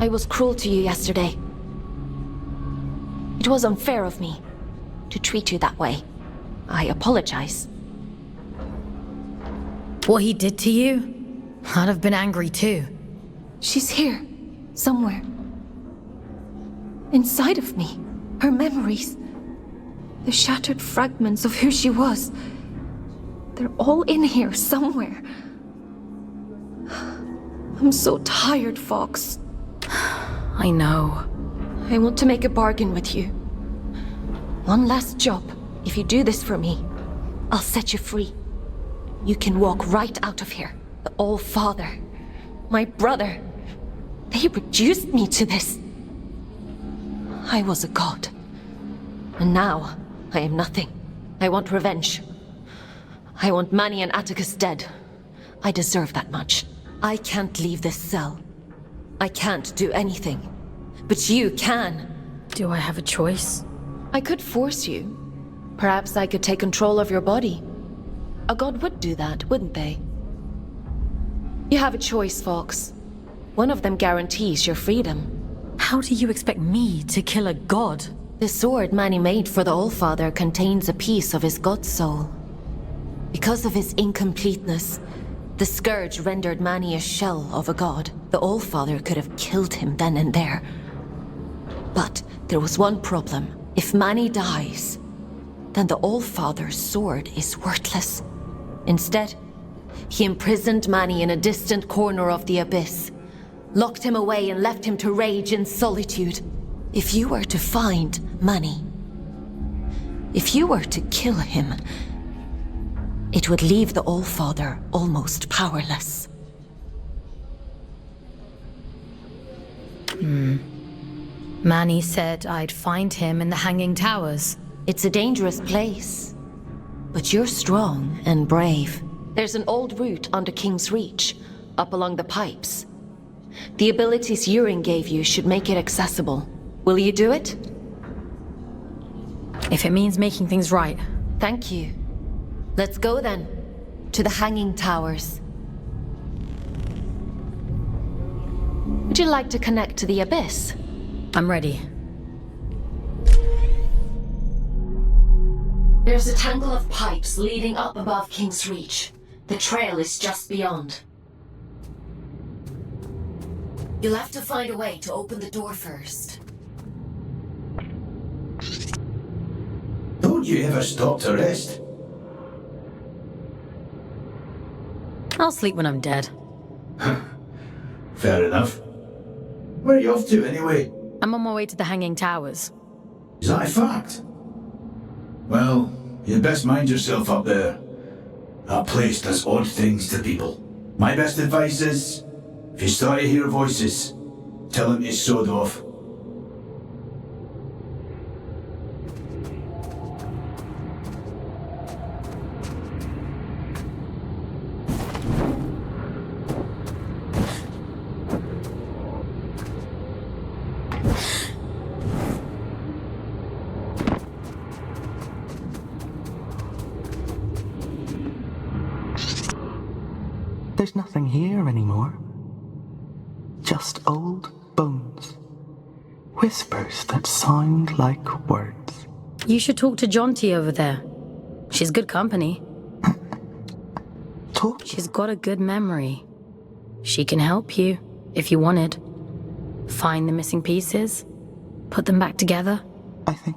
I was cruel to you yesterday. It was unfair of me to treat you that way. I apologize. What he did to you? I'd have been angry too. She's here, somewhere. Inside of me. Her memories. The shattered fragments of who she was. They're all in here somewhere. I'm so tired, Fox. I know. I want to make a bargain with you. One last job. If you do this for me, I'll set you free. You can walk right out of here. The All-Father, my brother, they reduced me to this. I was a god. And now, I am nothing. I want revenge. I want Manny and Atticus dead. I deserve that much. I can't leave this cell. I can't do anything. But you can. Do I have a choice? I could force you. Perhaps I could take control of your body. A god would do that, wouldn't they? You have a choice, Fox. One of them guarantees your freedom. How do you expect me to kill a god? The sword Manny made for the All-Father contains a piece of his god soul. Because of his incompleteness, the Scourge rendered Manny a shell of a god. The All-Father could have killed him then and there. But there was one problem. If Manny dies, then the All-Father's sword is worthless. Instead, he imprisoned Manny in a distant corner of the abyss, locked him away and left him to rage in solitude. If you were to find Manny, if you were to kill him, it would leave the All-Father almost powerless. Manny said I'd find him in the Hanging Towers. It's a dangerous place, but you're strong and brave. There's an old route under King's Reach, up along the pipes. The abilities Yurin gave you should make it accessible. Will you do it? If it means making things right. Thank you. Let's go then, to the Hanging Towers. Would you like to connect to the abyss? I'm ready. There's a tangle of pipes leading up above King's Reach. The trail is just beyond. You'll have to find a way to open the door first. Don't you ever stop to rest? I'll sleep when I'm dead. Fair enough. Where are you off to, anyway? I'm on my way to the Hanging Towers. Is that a fact? Well, you'd best mind yourself up there. That place does odd things to people. My best advice is, if you start to hear voices, tell them to sod off. There's nothing here anymore. Just old bones. Whispers that sound like words. You should talk to Jonty over there. She's good company. Talk to She's got a good memory. She can help you, if you wanted. Find the missing pieces, put them back together. I think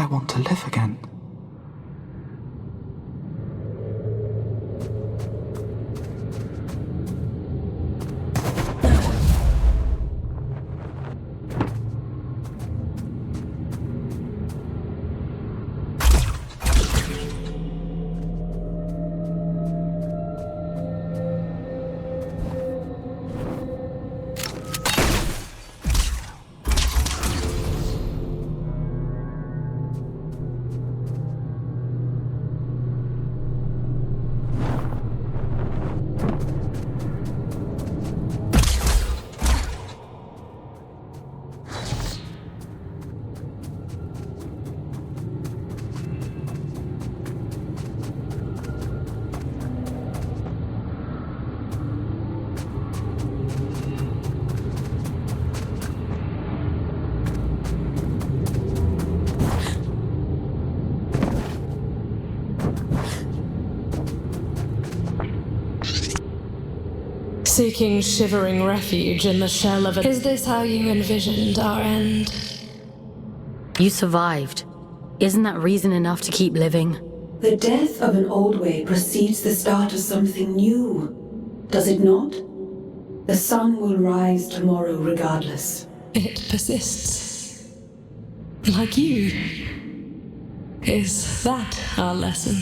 I want to live again. Seeking shivering refuge in the shell of a... Is this how you envisioned our end? You survived. Isn't that reason enough to keep living? The death of an old way precedes the start of something new, does it not? The sun will rise tomorrow regardless. It persists. Like you. Is that our lesson?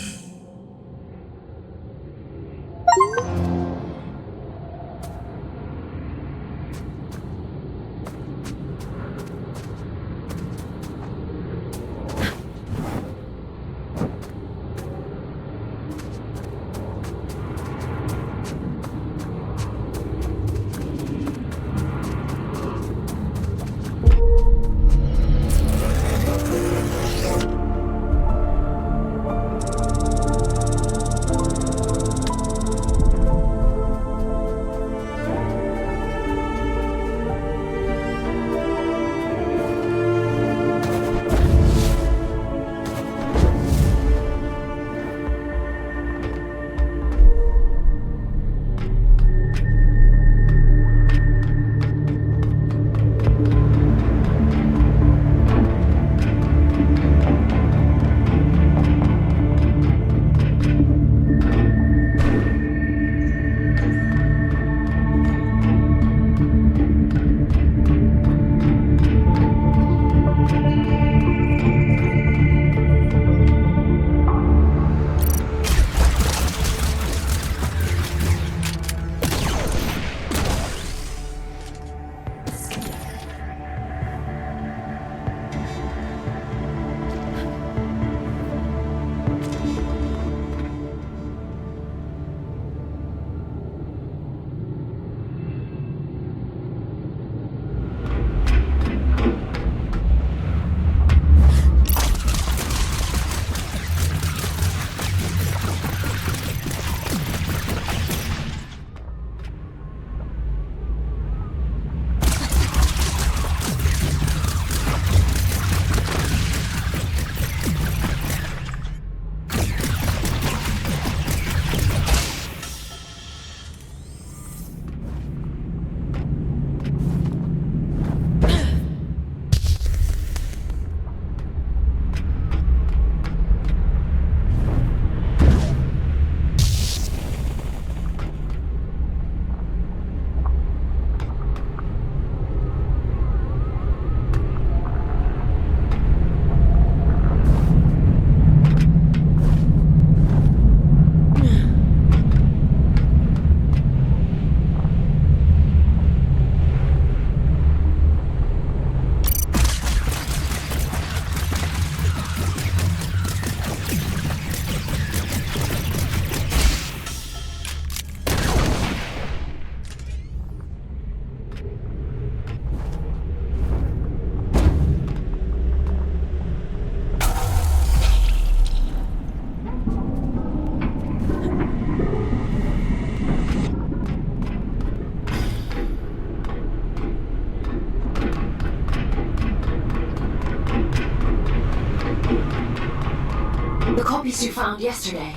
The copies you found yesterday.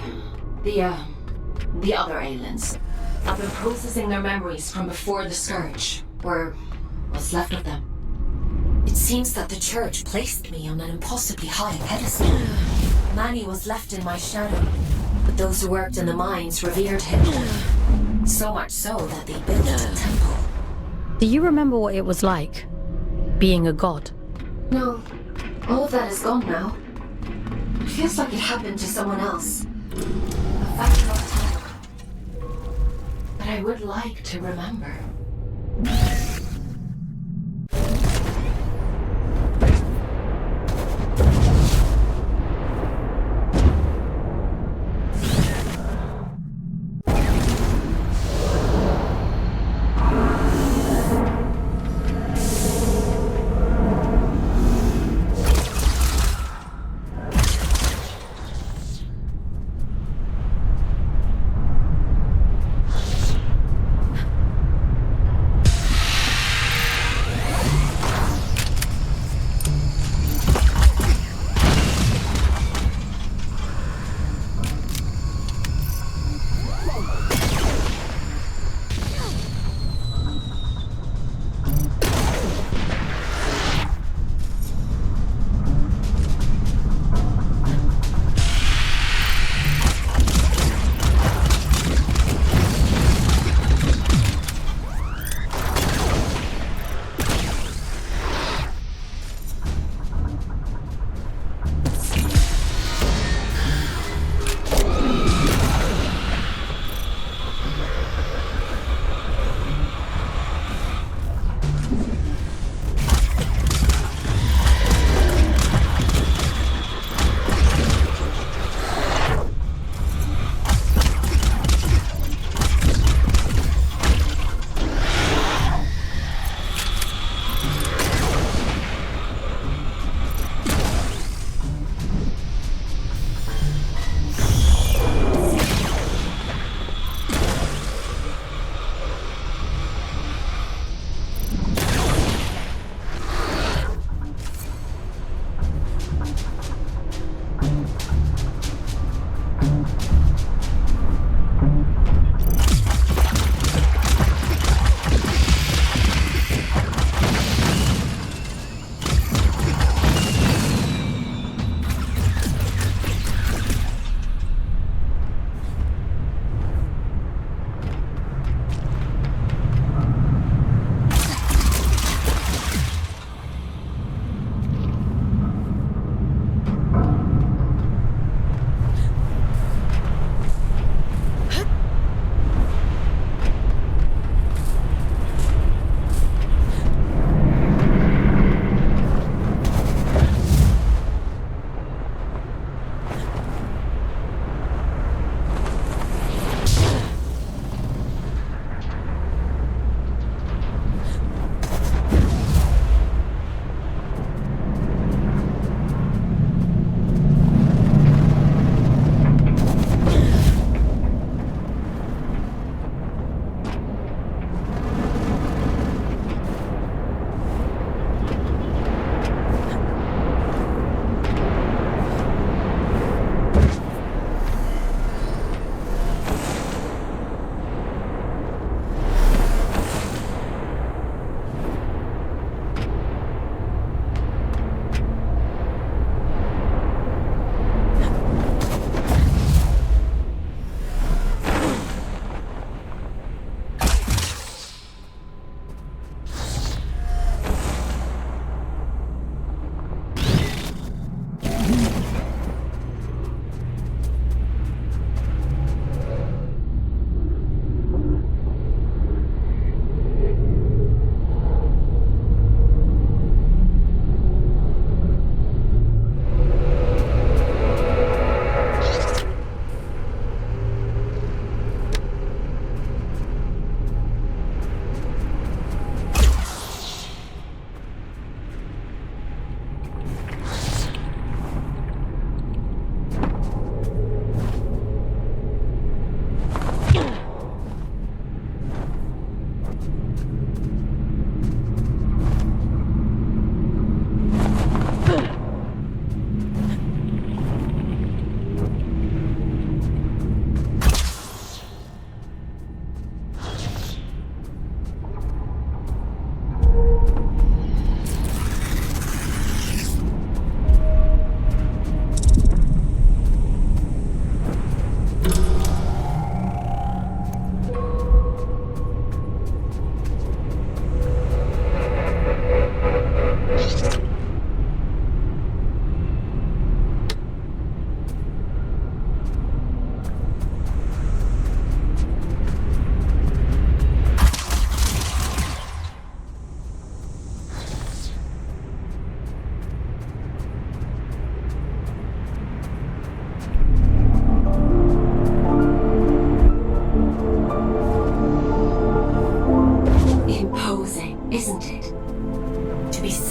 The other Aylins. I've been processing their memories from before the Scourge, or what's left of them. It seems that the church placed me on an impossibly high pedestal. Manny was left in my shadow, but those who worked in the mines revered him. So much so that they built a temple. Do you remember what it was like, being a god? No, all of that is gone now. It feels like it happened to someone else. A very long time. But I would like to remember.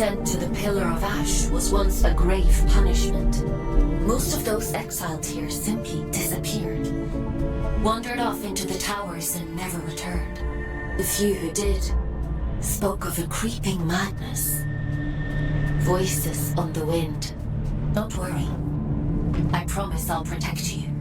sent to the Pillar of Ash was once a grave punishment. Most of those exiled here simply disappeared. Wandered off into the towers and never returned. The few who did spoke of a creeping madness. Voices on the wind. Don't worry. I promise I'll protect you.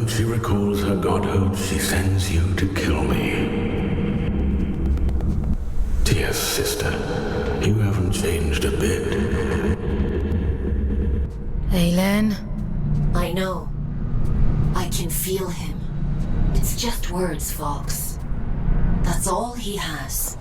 moment she recalls her godhood, she sends you to kill me. Dear sister, you haven't changed a bit. Aylin? I know. I can feel him. It's just words, Fox. That's all he has.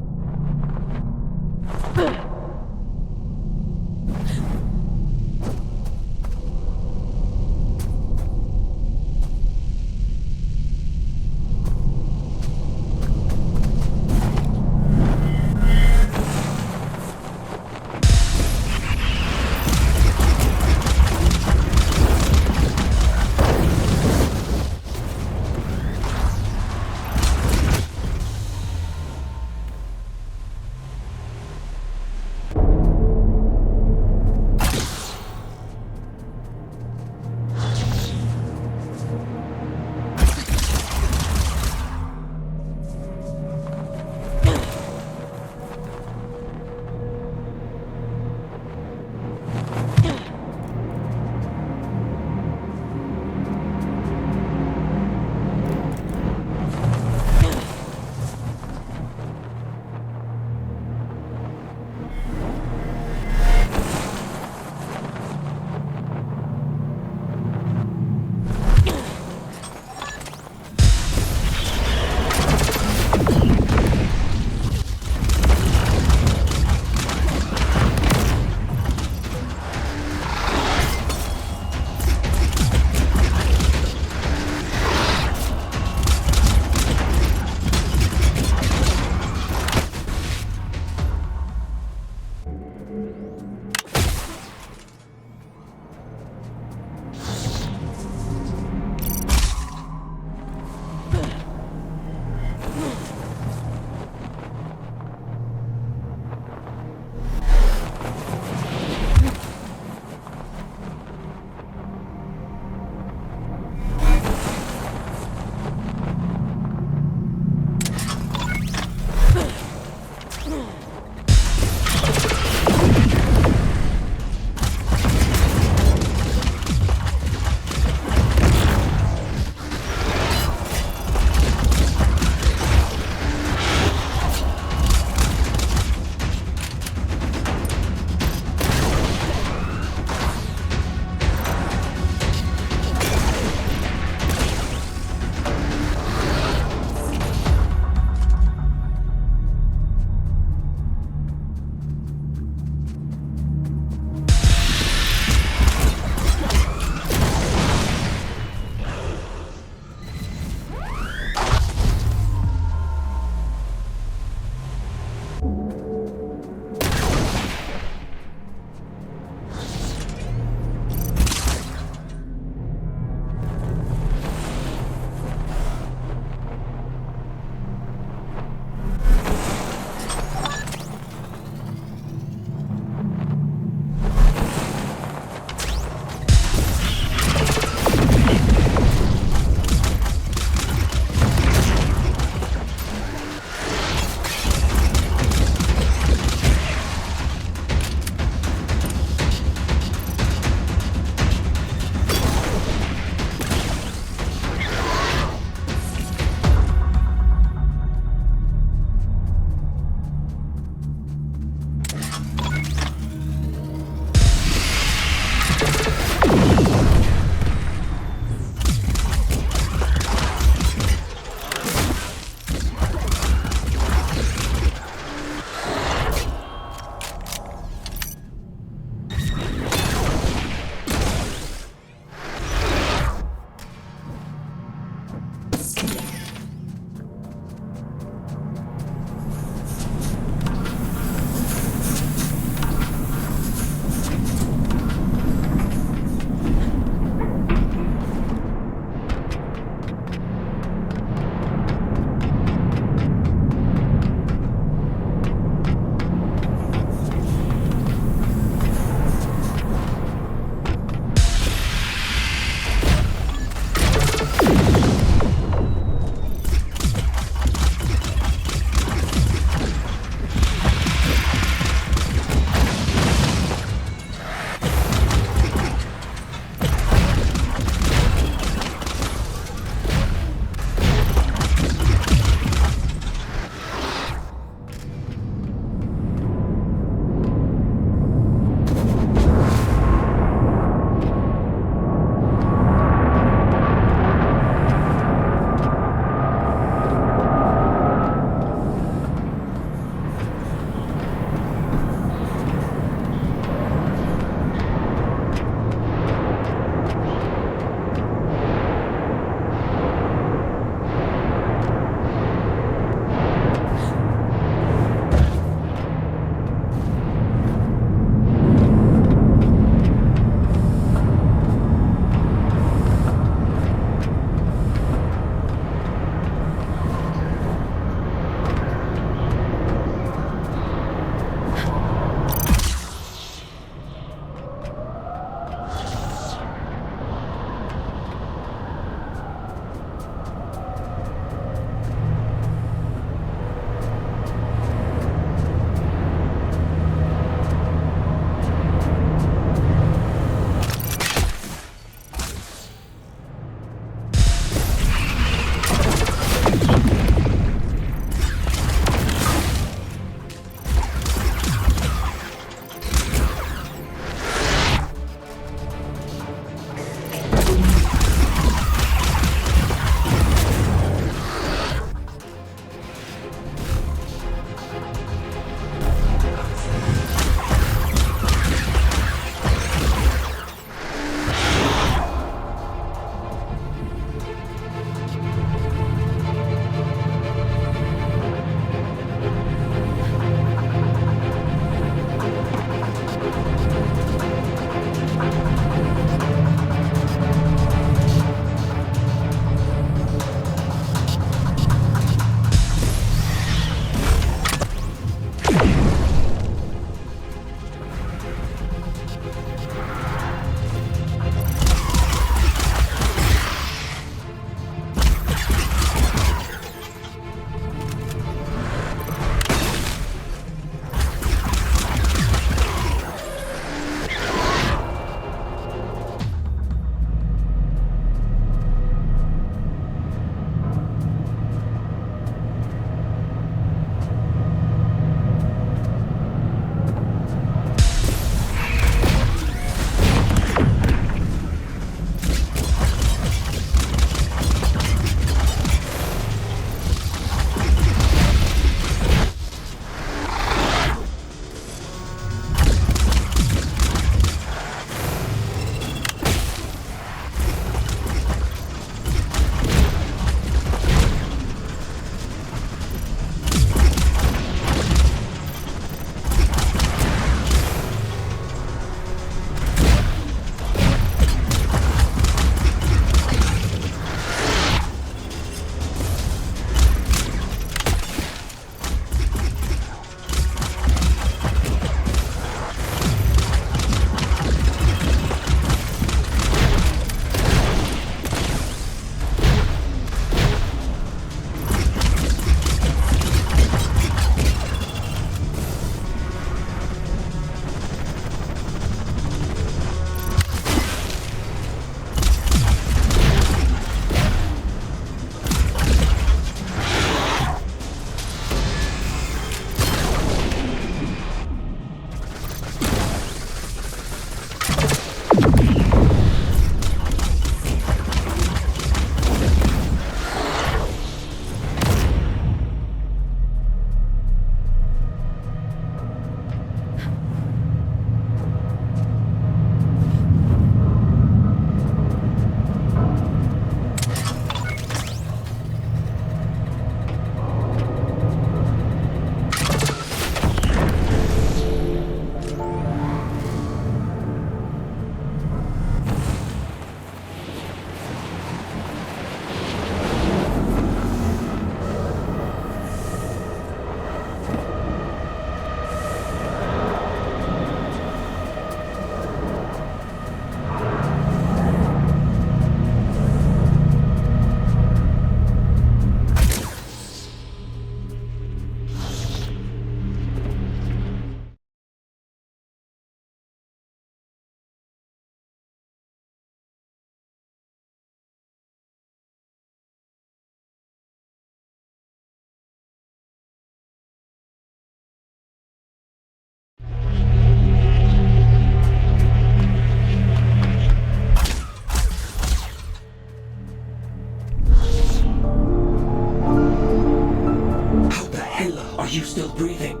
you still breathing?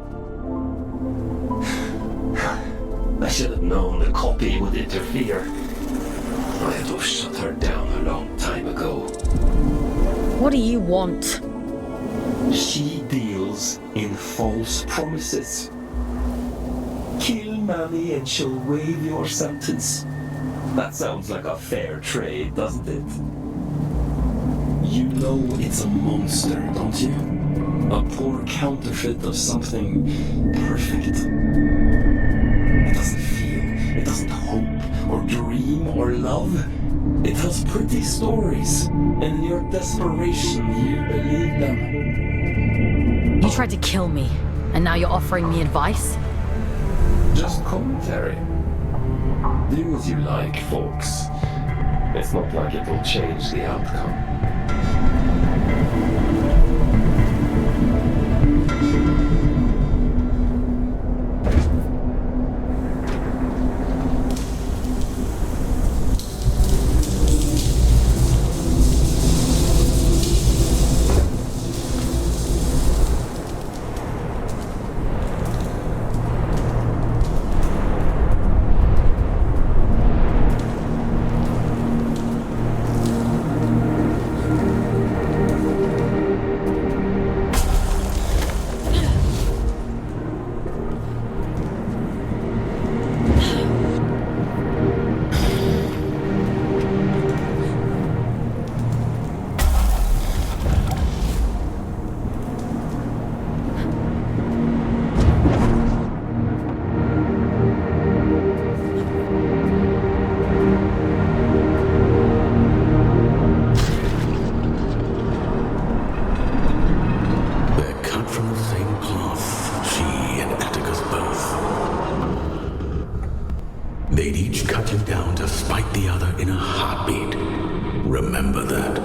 I should have known the copy would interfere. I had to have shut her down a long time ago. What do you want? She deals in false promises. Kill Manny and she'll waive your sentence. That sounds like a fair trade, doesn't it? You know it's a monster, don't you? A poor counterfeit of something perfect. It doesn't feel, it doesn't hope, or dream, or love. It tells pretty stories, and in your desperation, you believe them. You tried to kill me, and now you're offering me advice? Just commentary. Do as you like, folks. It's not like it will change the outcome. They'd each cut you down to spite the other in a heartbeat. Remember that.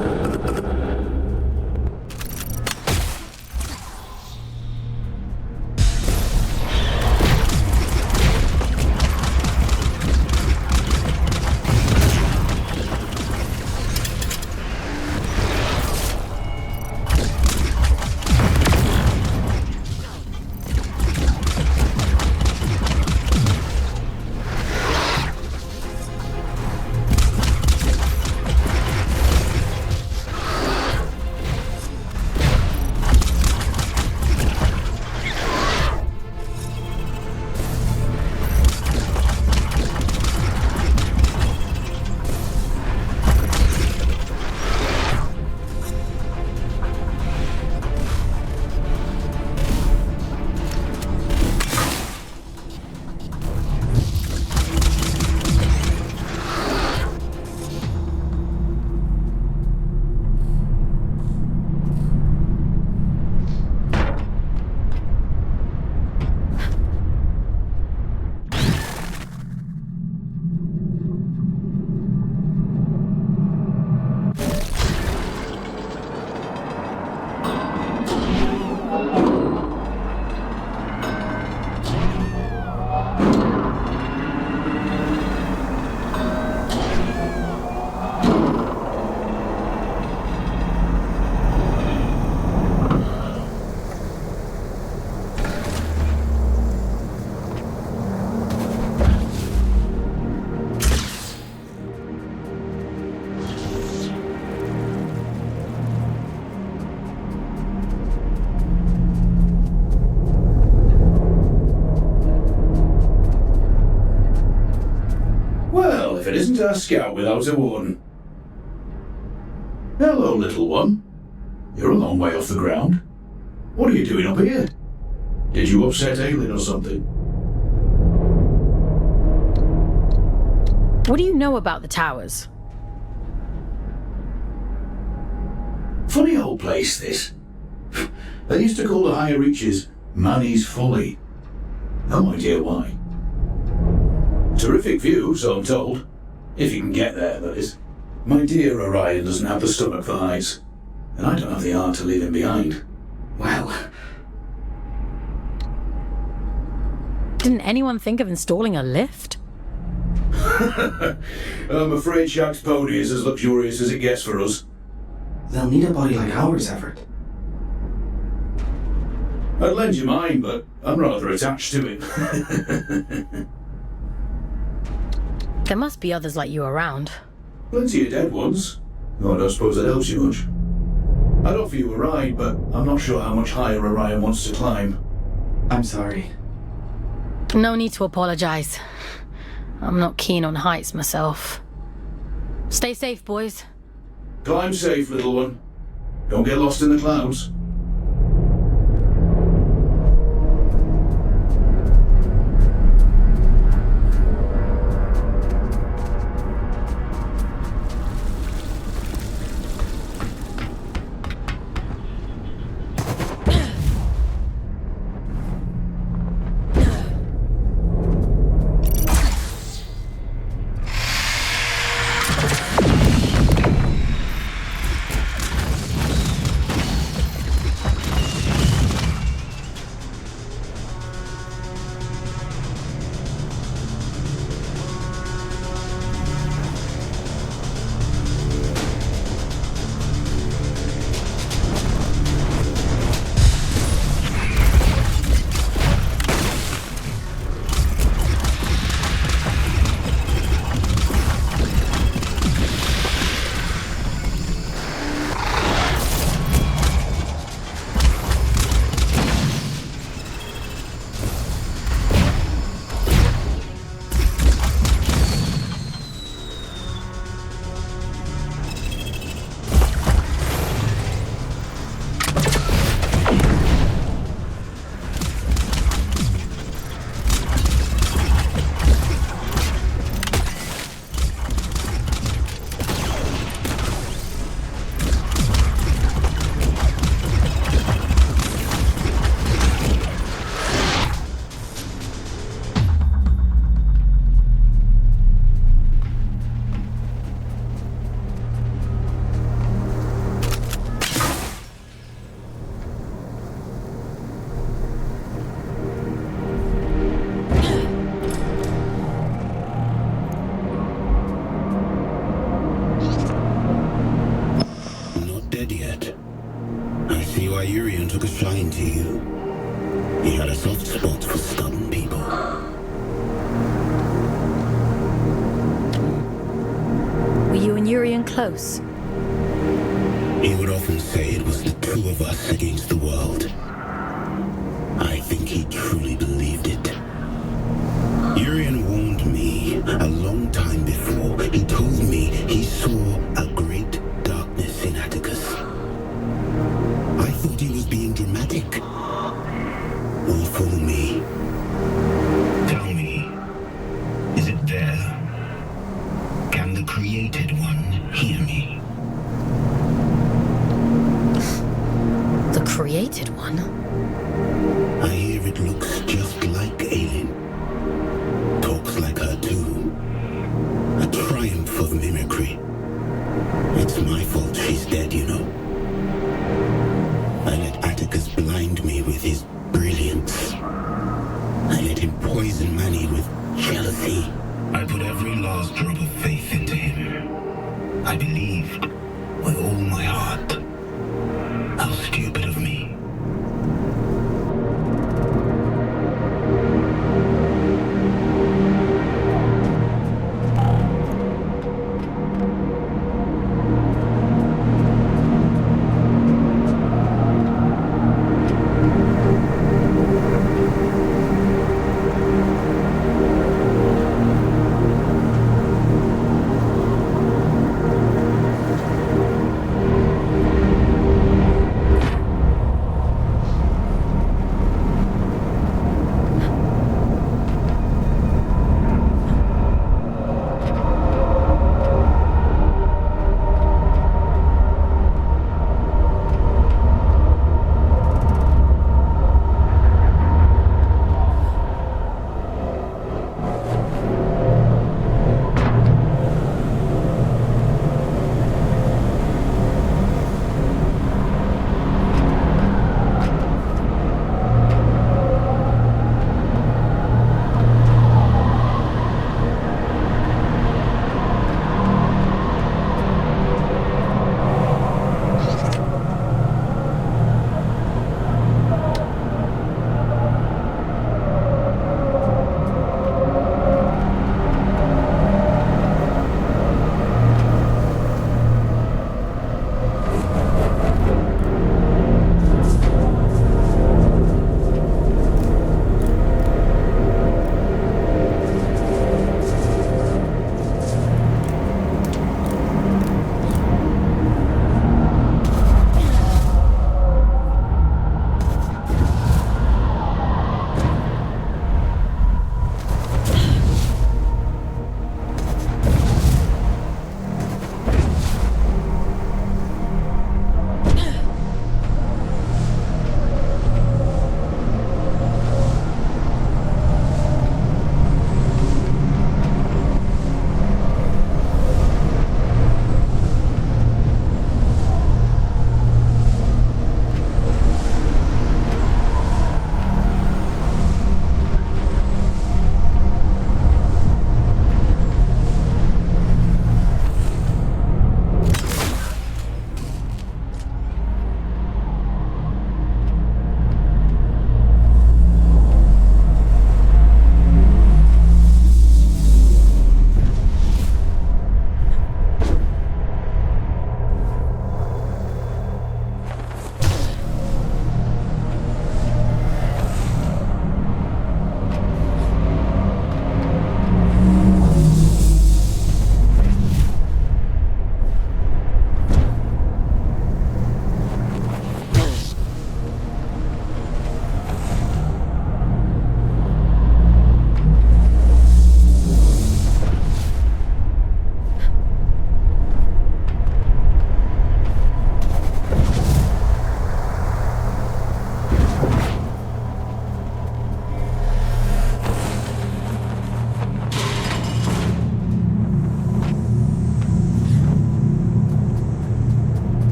If it isn't our scout without a warden. Hello, little one. You're a long way off the ground. What are you doing up here? Did you upset Aylin or something? What do you know about the towers? Funny old place, this. They used to call the higher reaches Manny's Folly. No idea why. Terrific view, so I'm told. If you can get there, that is. My dear Orion doesn't have the stomach for heights, and I don't have the heart to leave him behind. Well... Didn't anyone think of installing a lift? I'm afraid Shaq's pony is as luxurious as it gets for us. They'll need a body like ours, Everett. I'd lend you mine, but I'm rather attached to it. There must be others like you around. Plenty of dead ones. No, I don't suppose that helps you much. I'd offer you a ride, but I'm not sure how much higher Orion wants to climb. I'm sorry. No need to apologize. I'm not keen on heights myself. Stay safe, boys. Climb safe, little one. Don't get lost in the clouds. Took a shine to you. He had a soft spot for stubborn people. Were you and Urian close? He would often say it was the two of us against the world. I think he truly believed it. Urian warned me a long time before. He told me he saw a great darkness in Atticus. I thought he was being dramatic. Or for me. Tell me, is it there? Can the created one hear me? The created one? I hear it looks just like Aylin. Talks like her too. A triumph of mimicry. It's my fault she's dead, you know. I let Atticus blind me with his brilliance. I let him poison Manny with jealousy. I put every last drop of faith into him. I believed with all my heart. How stupid of me.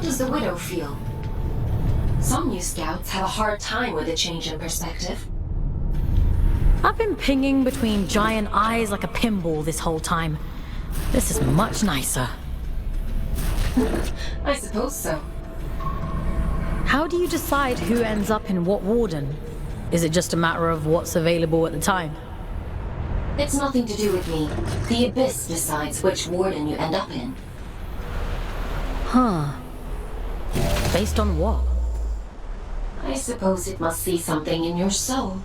does the Widow feel? Some new scouts have a hard time with a change in perspective. I've been pinging between giant eyes like a pinball this whole time. This is much nicer. I suppose so. How do you decide who ends up in what warden? Is it just a matter of what's available at the time? It's nothing to do with me. The Abyss decides which warden you end up in. Huh. Based on what? I suppose it must see something in your soul.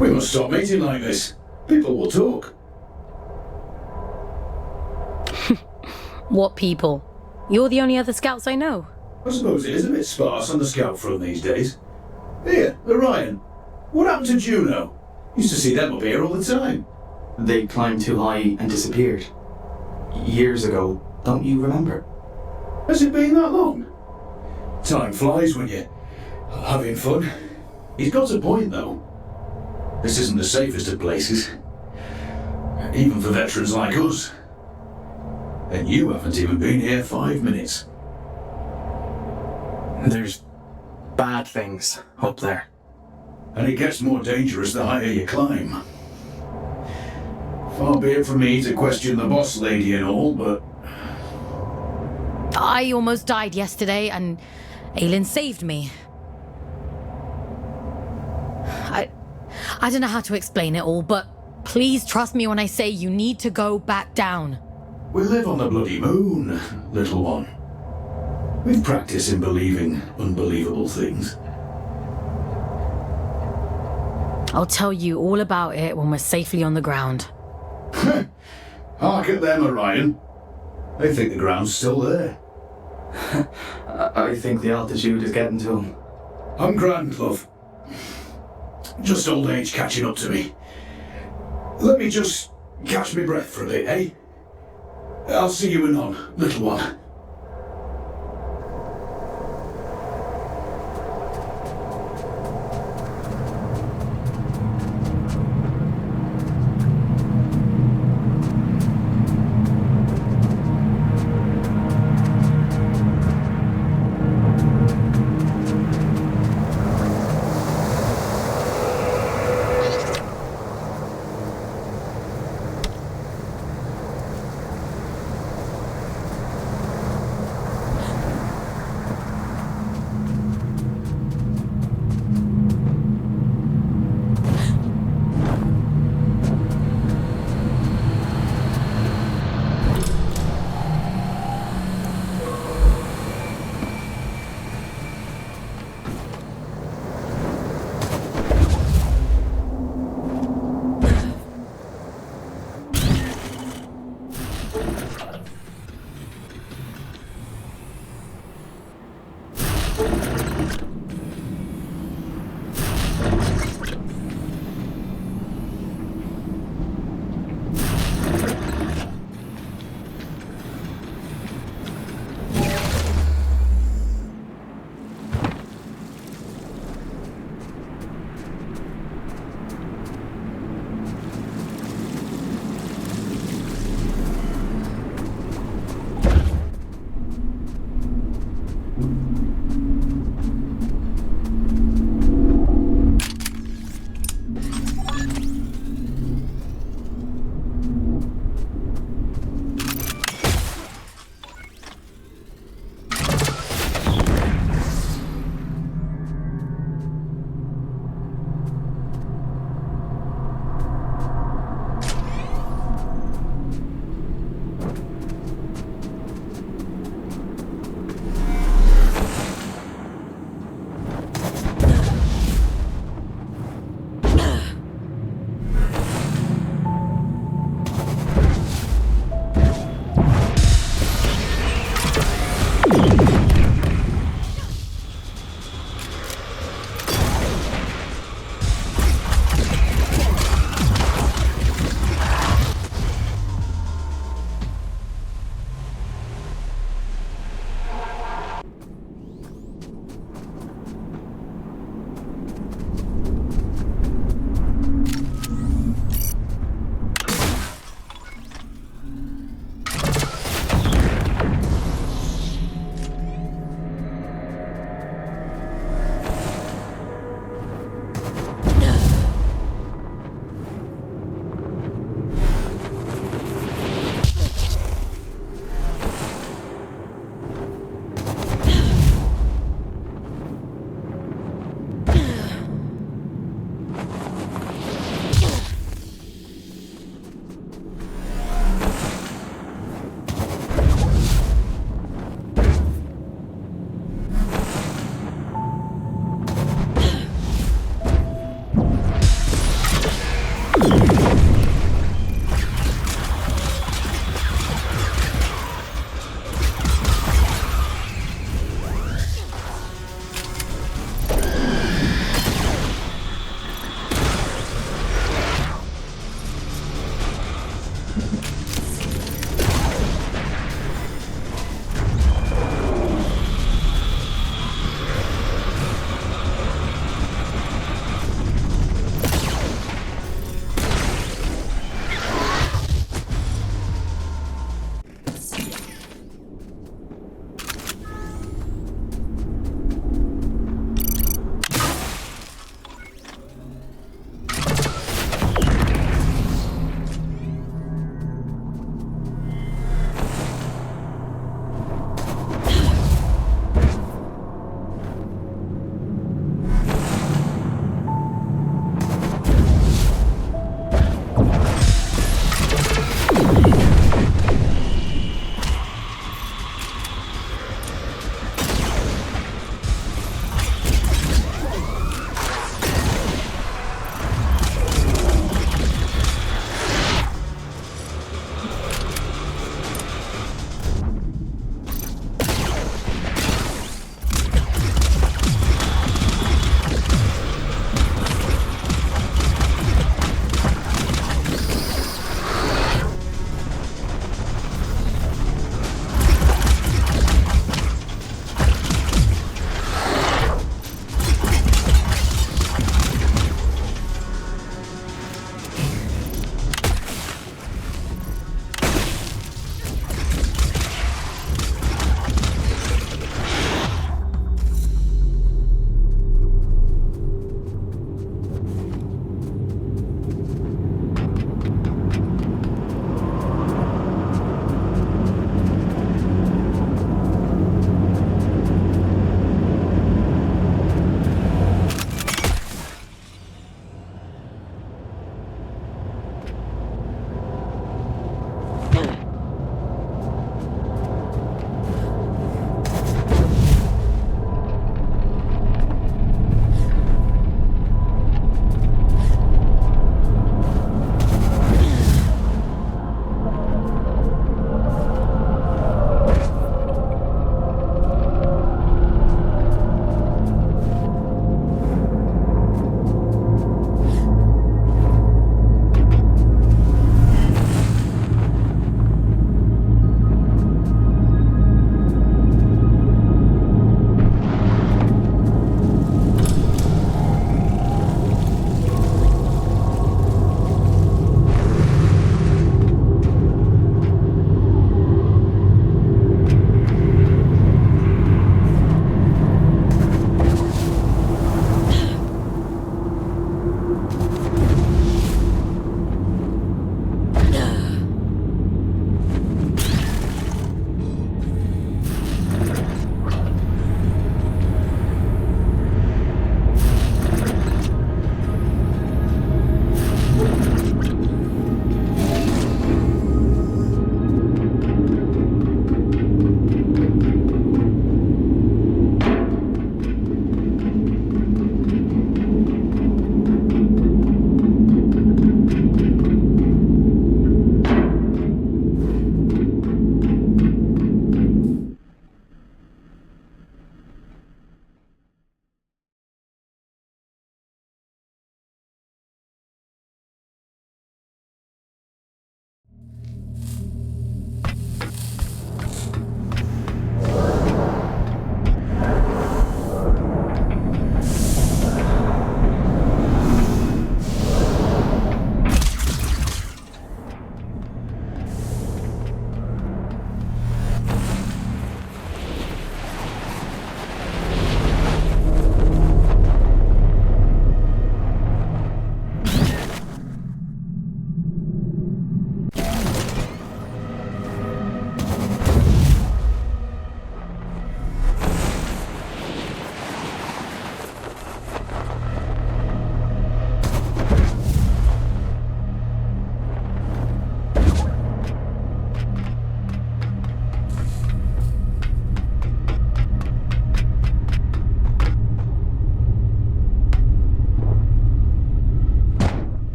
We must stop meeting like this. People will talk. What people? You're the only other scouts I know. I suppose it is a bit sparse on the scout front these days. Here, Orion. What happened to Juno? Used to see them up here all the time. They climbed too high and disappeared. Years ago, don't you remember? Has it been that long? Time flies when you're having fun. He's got a point, though. This isn't the safest of places. Even for veterans like us. And you haven't even been here 5 minutes. There's bad things up there. And it gets more dangerous the higher you climb. Far be it from me to question the boss lady and all, but... I almost died yesterday, and Aylin saved me. I don't know how to explain it all, but please trust me when I say you need to go back down. We live on the bloody moon, little one. We've practiced in believing unbelievable things. I'll tell you all about it when we're safely on the ground. Hark at them, Orion. They think the ground's still there. I think the altitude is getting to him. I'm grand, love. Just old age catching up to me. Let me just catch my breath for a bit, eh? I'll see you anon, little one.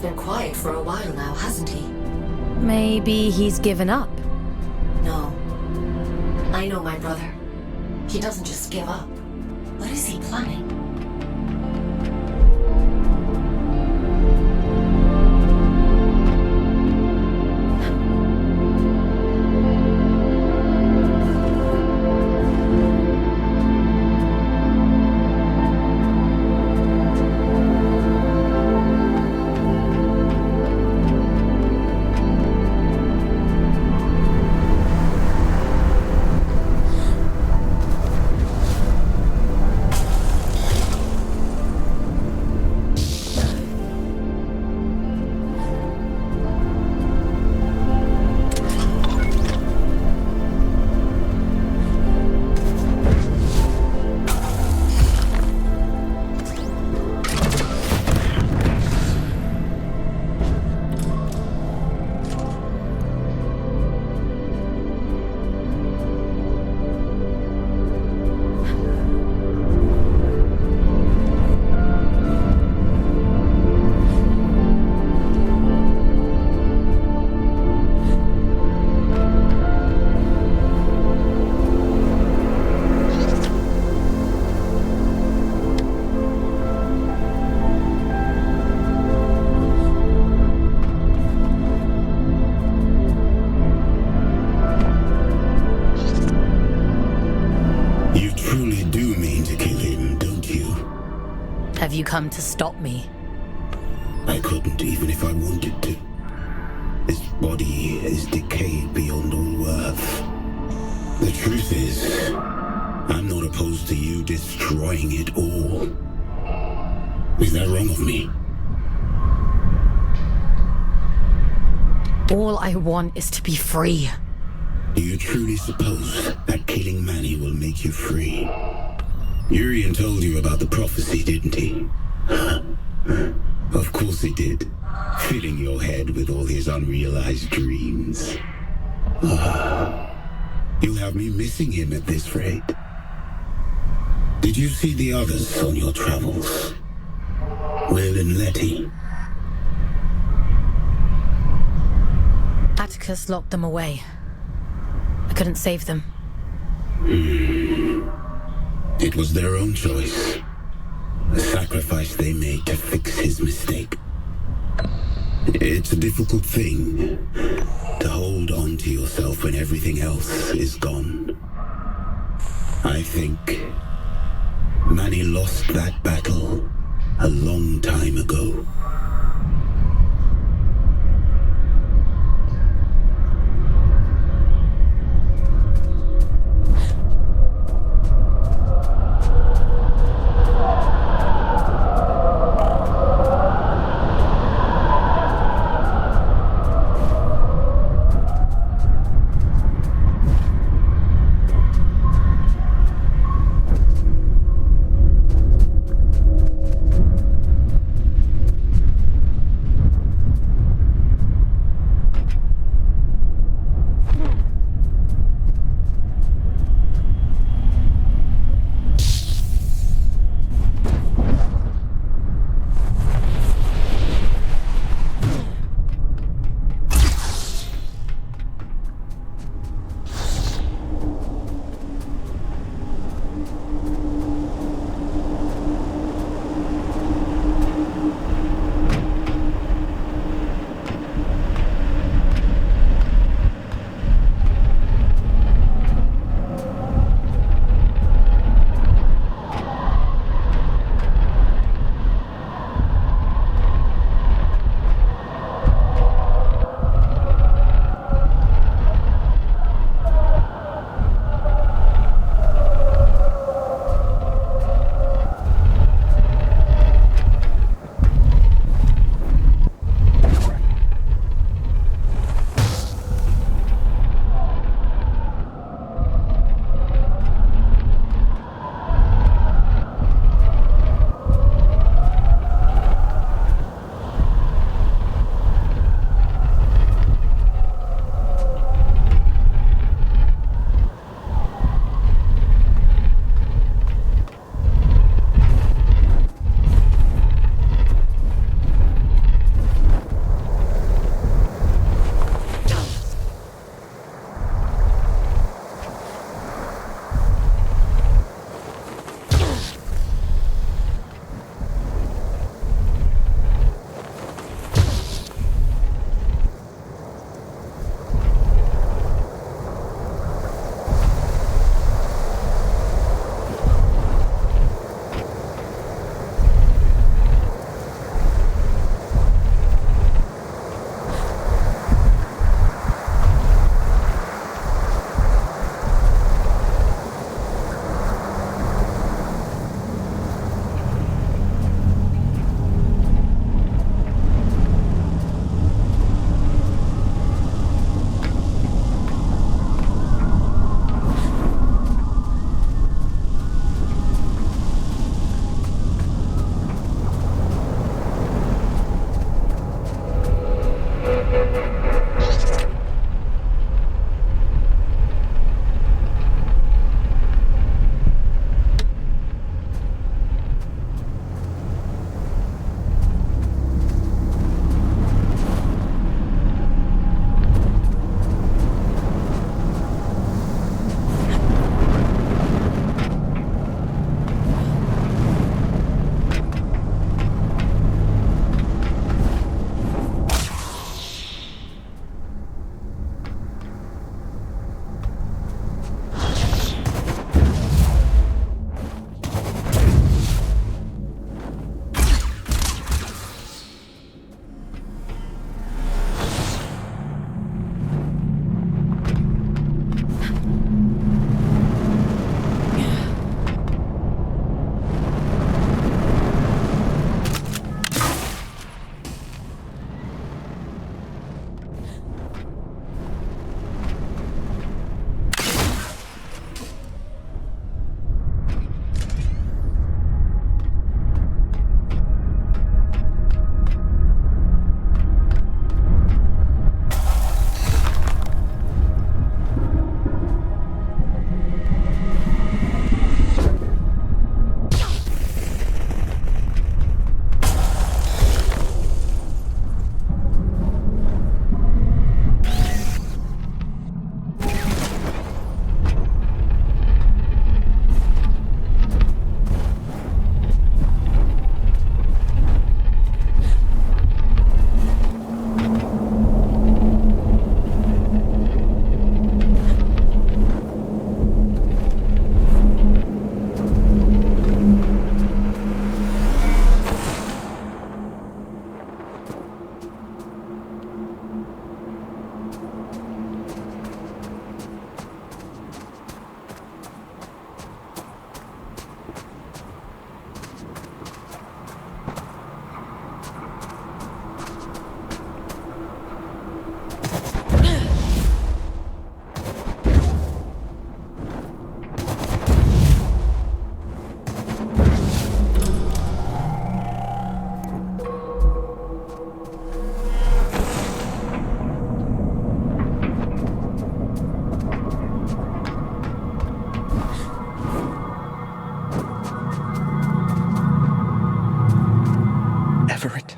been quiet for a while now, hasn't he? Maybe he's given up. No. I know my brother. He doesn't just give up. What is he planning? Have you come to stop me? I couldn't, even if I wanted to. This body is decayed beyond all worth. The truth is, I'm not opposed to you destroying it all. Is that wrong of me? All I want is to be free. Do you truly suppose that killing Manny will make you free? Urian told you about the prophecy, didn't he? Of course he did. Filling your head with all his unrealized dreams. You have me missing him at this rate. Did you see the others on your travels? Will and Letty? Atticus locked them away. I couldn't save them. It was their own choice. The sacrifice they made to fix his mistake. It's a difficult thing to hold on to yourself when everything else is gone. I think Manny lost that battle a long time ago.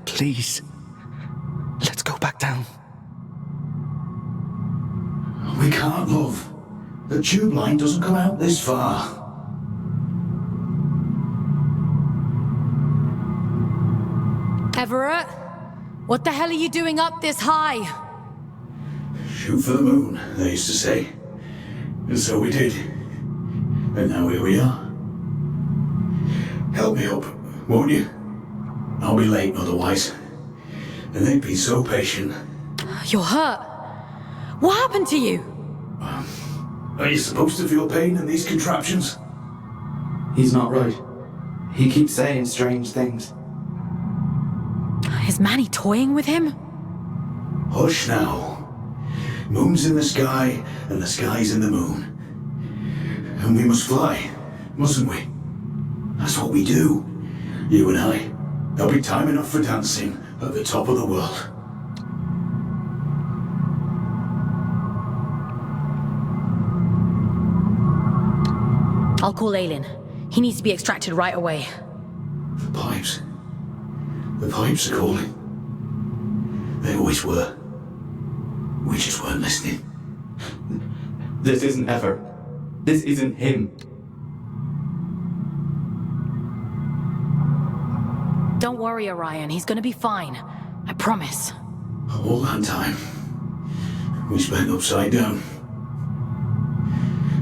Please. Let's go back down. We can't, love. The tube line doesn't come out this far. Everett? What the hell are you doing up this high? Shoot for the moon, they used to say. And so we did. And now here we are. Help me up, won't you? I'll be late otherwise. And they'd be so patient. You're hurt. What happened to you? Are you supposed to feel pain in these contraptions? He's not right. He keeps saying strange things. Is Manny toying with him? Hush now. Moon's in the sky, and the sky's in the moon. And we must fly, mustn't we? That's what we do. You and I. There'll be time enough for dancing at the top of the world. I'll call Aylin. He needs to be extracted right away. The pipes. The pipes are calling. They always were. We just weren't listening. This isn't Ever. This isn't him. Don't worry, Orion. He's gonna be fine. I promise. All that time, we spent upside down.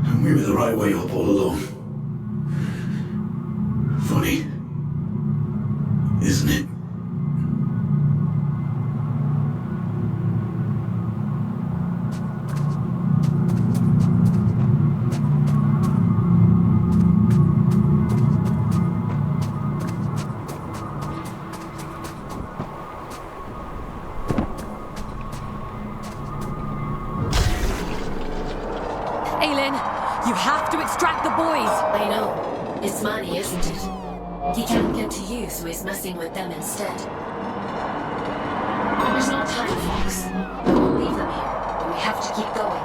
And we were the right way up all along. Funny, isn't it? Aylin, you have to extract the boys! I know. It's Manny, isn't it? He can't get to you, so he's messing with them instead. There's no time, Fox. We won't leave them here, but we have to keep going.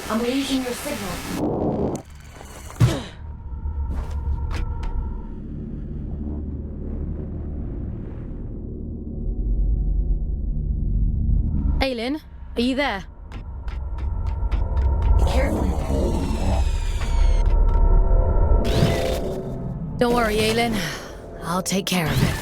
I'm losing your signal. Aylin, are you there? Careful. Don't worry, Aylin. I'll take care of it.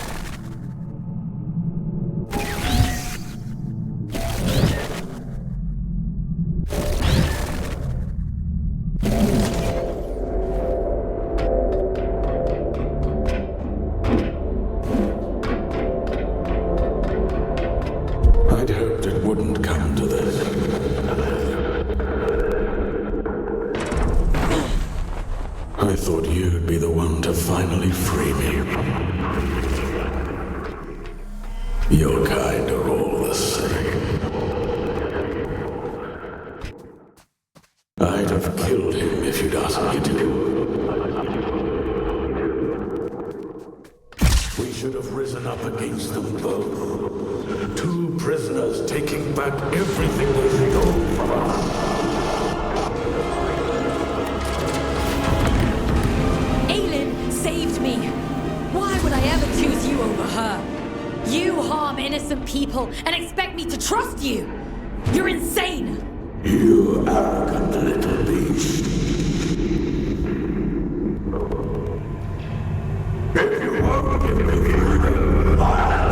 I'd hoped it wouldn't come to this. I thought you'd be the one to finally free me. Your kind are all the same. I'd have killed him if you'd asked me to. We should have risen up against them both. Two prisoners taking back everything they stole from us. Aylin saved me. Why would I ever choose you over her? You harm innocent people and expect me to trust you? You're insane! You arrogant little beast. If you won't give me freedom, I'll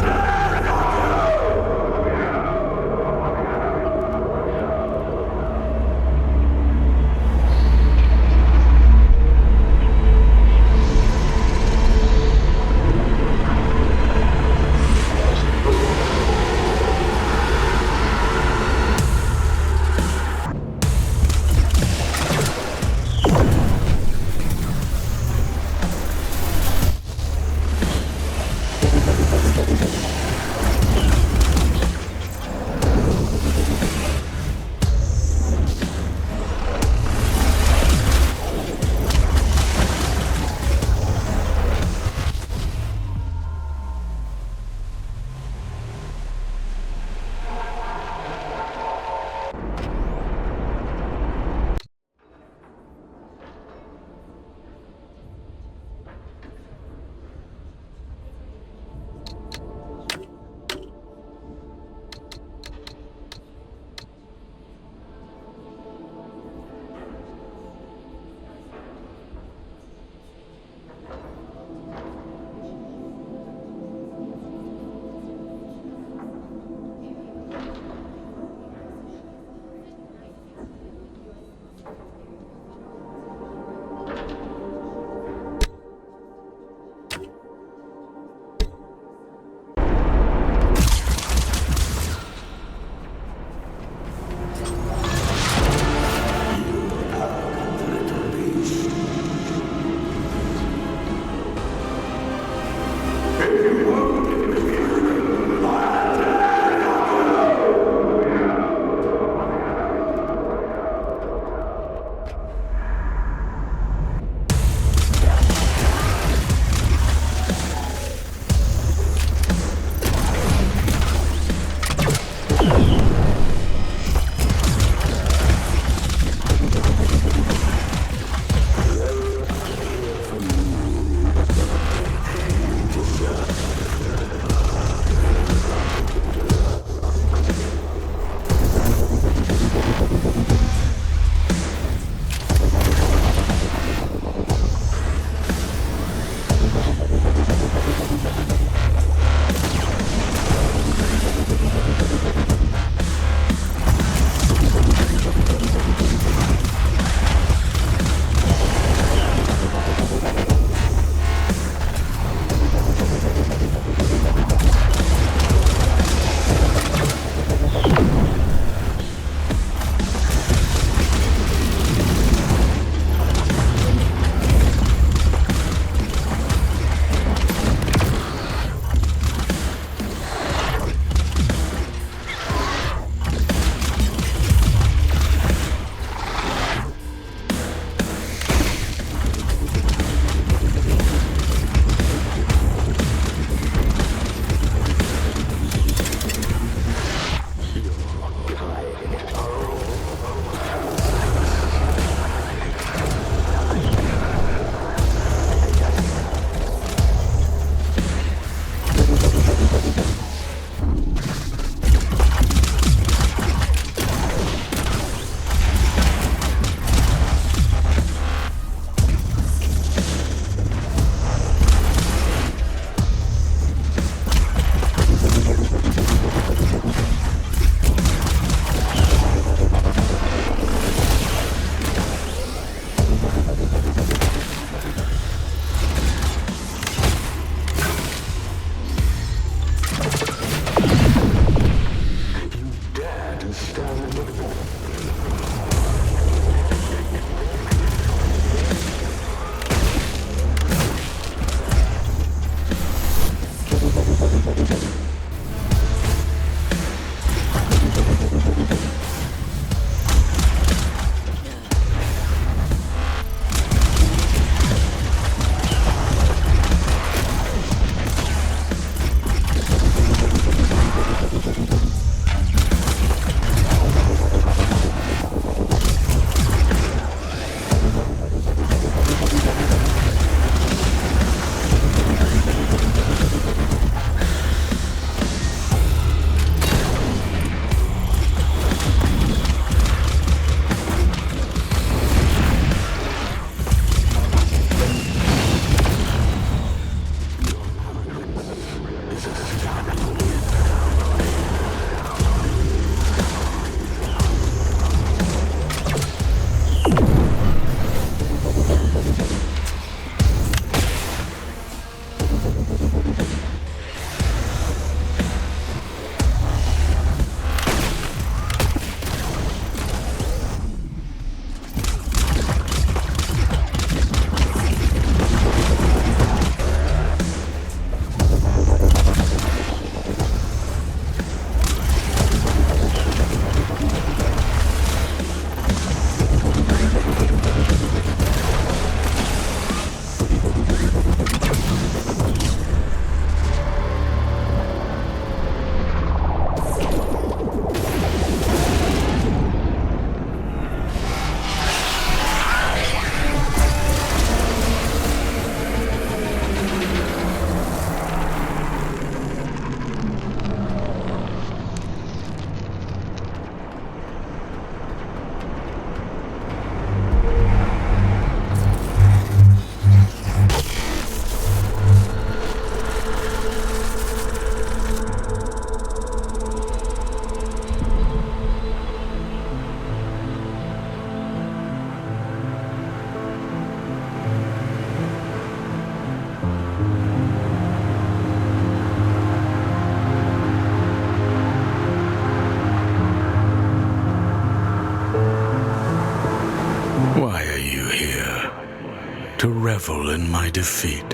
to revel in my defeat.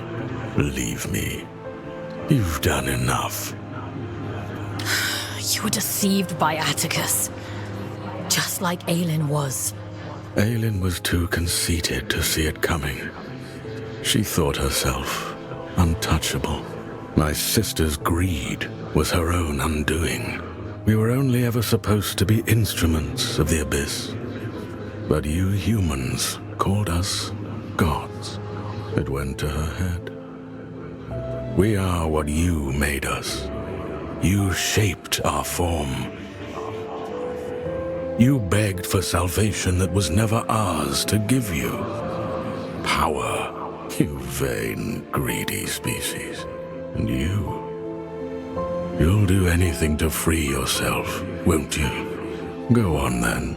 Believe me, you've done enough. You were deceived by Atticus, just like Aylin was. Aylin was too conceited to see it coming. She thought herself untouchable. My sister's greed was her own undoing. We were only ever supposed to be instruments of the abyss. But you humans called us gods. It went to her head. We are what you made us. You shaped our form. You begged for salvation that was never ours to give you. Power, you vain, greedy species. And you'll do anything to free yourself, won't you? Go on then.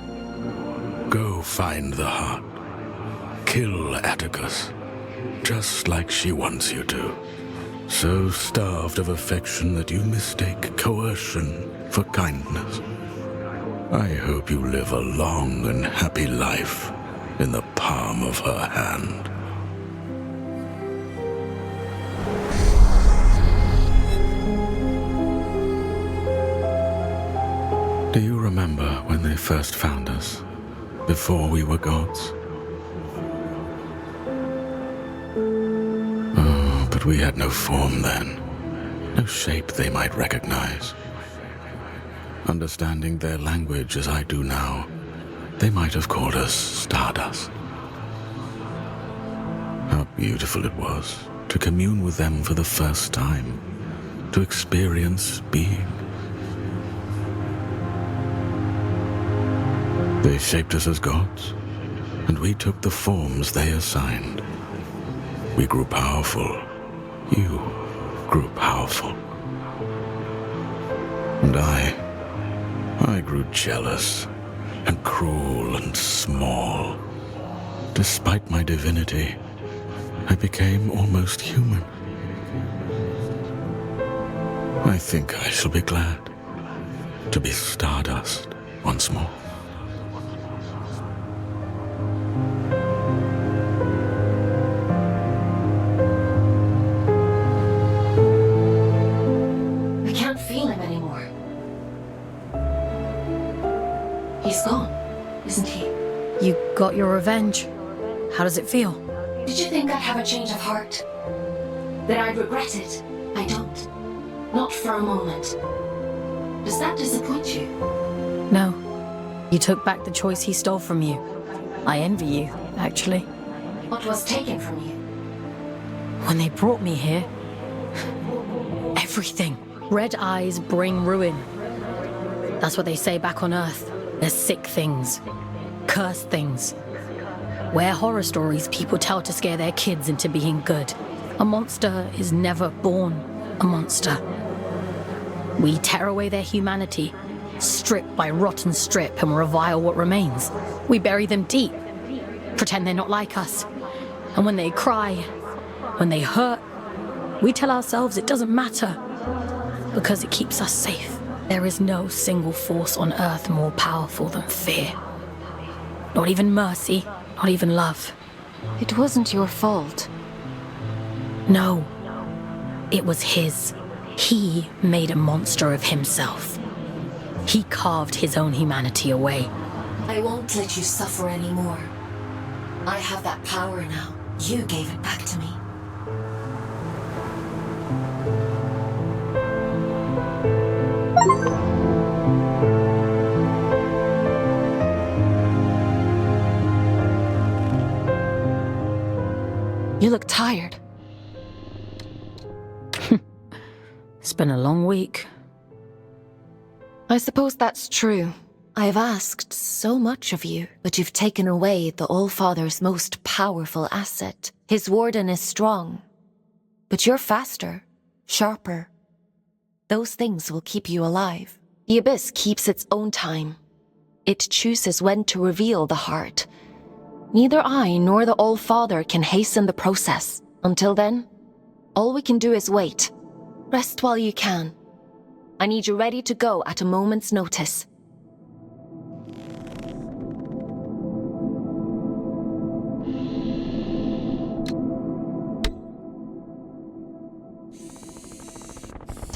Go find the heart. Kill Atticus, just like she wants you to. So starved of affection that you mistake coercion for kindness. I hope you live a long and happy life in the palm of her hand. Do you remember when they first found us, before we were gods? Oh, but we had no form then, no shape they might recognize. Understanding their language as I do now, they might have called us Stardust. How beautiful it was to commune with them for the first time, to experience being. They shaped us as gods, and we took the forms they assigned. We grew powerful. You grew powerful. And I grew jealous and cruel and small. Despite my divinity, I became almost human. I think I shall be glad to be Stardust once more. I can't feel him anymore. He's gone, isn't he? You got your revenge. How does it feel? Did you think I'd have a change of heart? That I'd regret it? I don't. Not for a moment. Does that disappoint you? No. You took back the choice he stole from you. I envy you, actually. What was taken from you? When they brought me here, everything. Red eyes bring ruin. That's what they say back on Earth. They're sick things. Cursed things. We're horror stories people tell to scare their kids into being good. A monster is never born a monster. We tear away their humanity, strip by rotten strip, and revile what remains. We bury them deep, pretend they're not like us. And when they cry, when they hurt, we tell ourselves it doesn't matter, because it keeps us safe. There is no single force on Earth more powerful than fear. Not even mercy, not even love. It wasn't your fault. No, it was his. He made a monster of himself. He carved his own humanity away. I won't let you suffer anymore. I have that power now. You gave it back to me. You look tired. It's been a long week. I suppose that's true. I have asked so much of you, but you've taken away the All-Father's most powerful asset. His warden is strong, but you're faster, sharper. Those things will keep you alive. The Abyss keeps its own time. It chooses when to reveal the heart. Neither I nor the All-Father can hasten the process. Until then, all we can do is wait. Rest while you can. I need you ready to go at a moment's notice.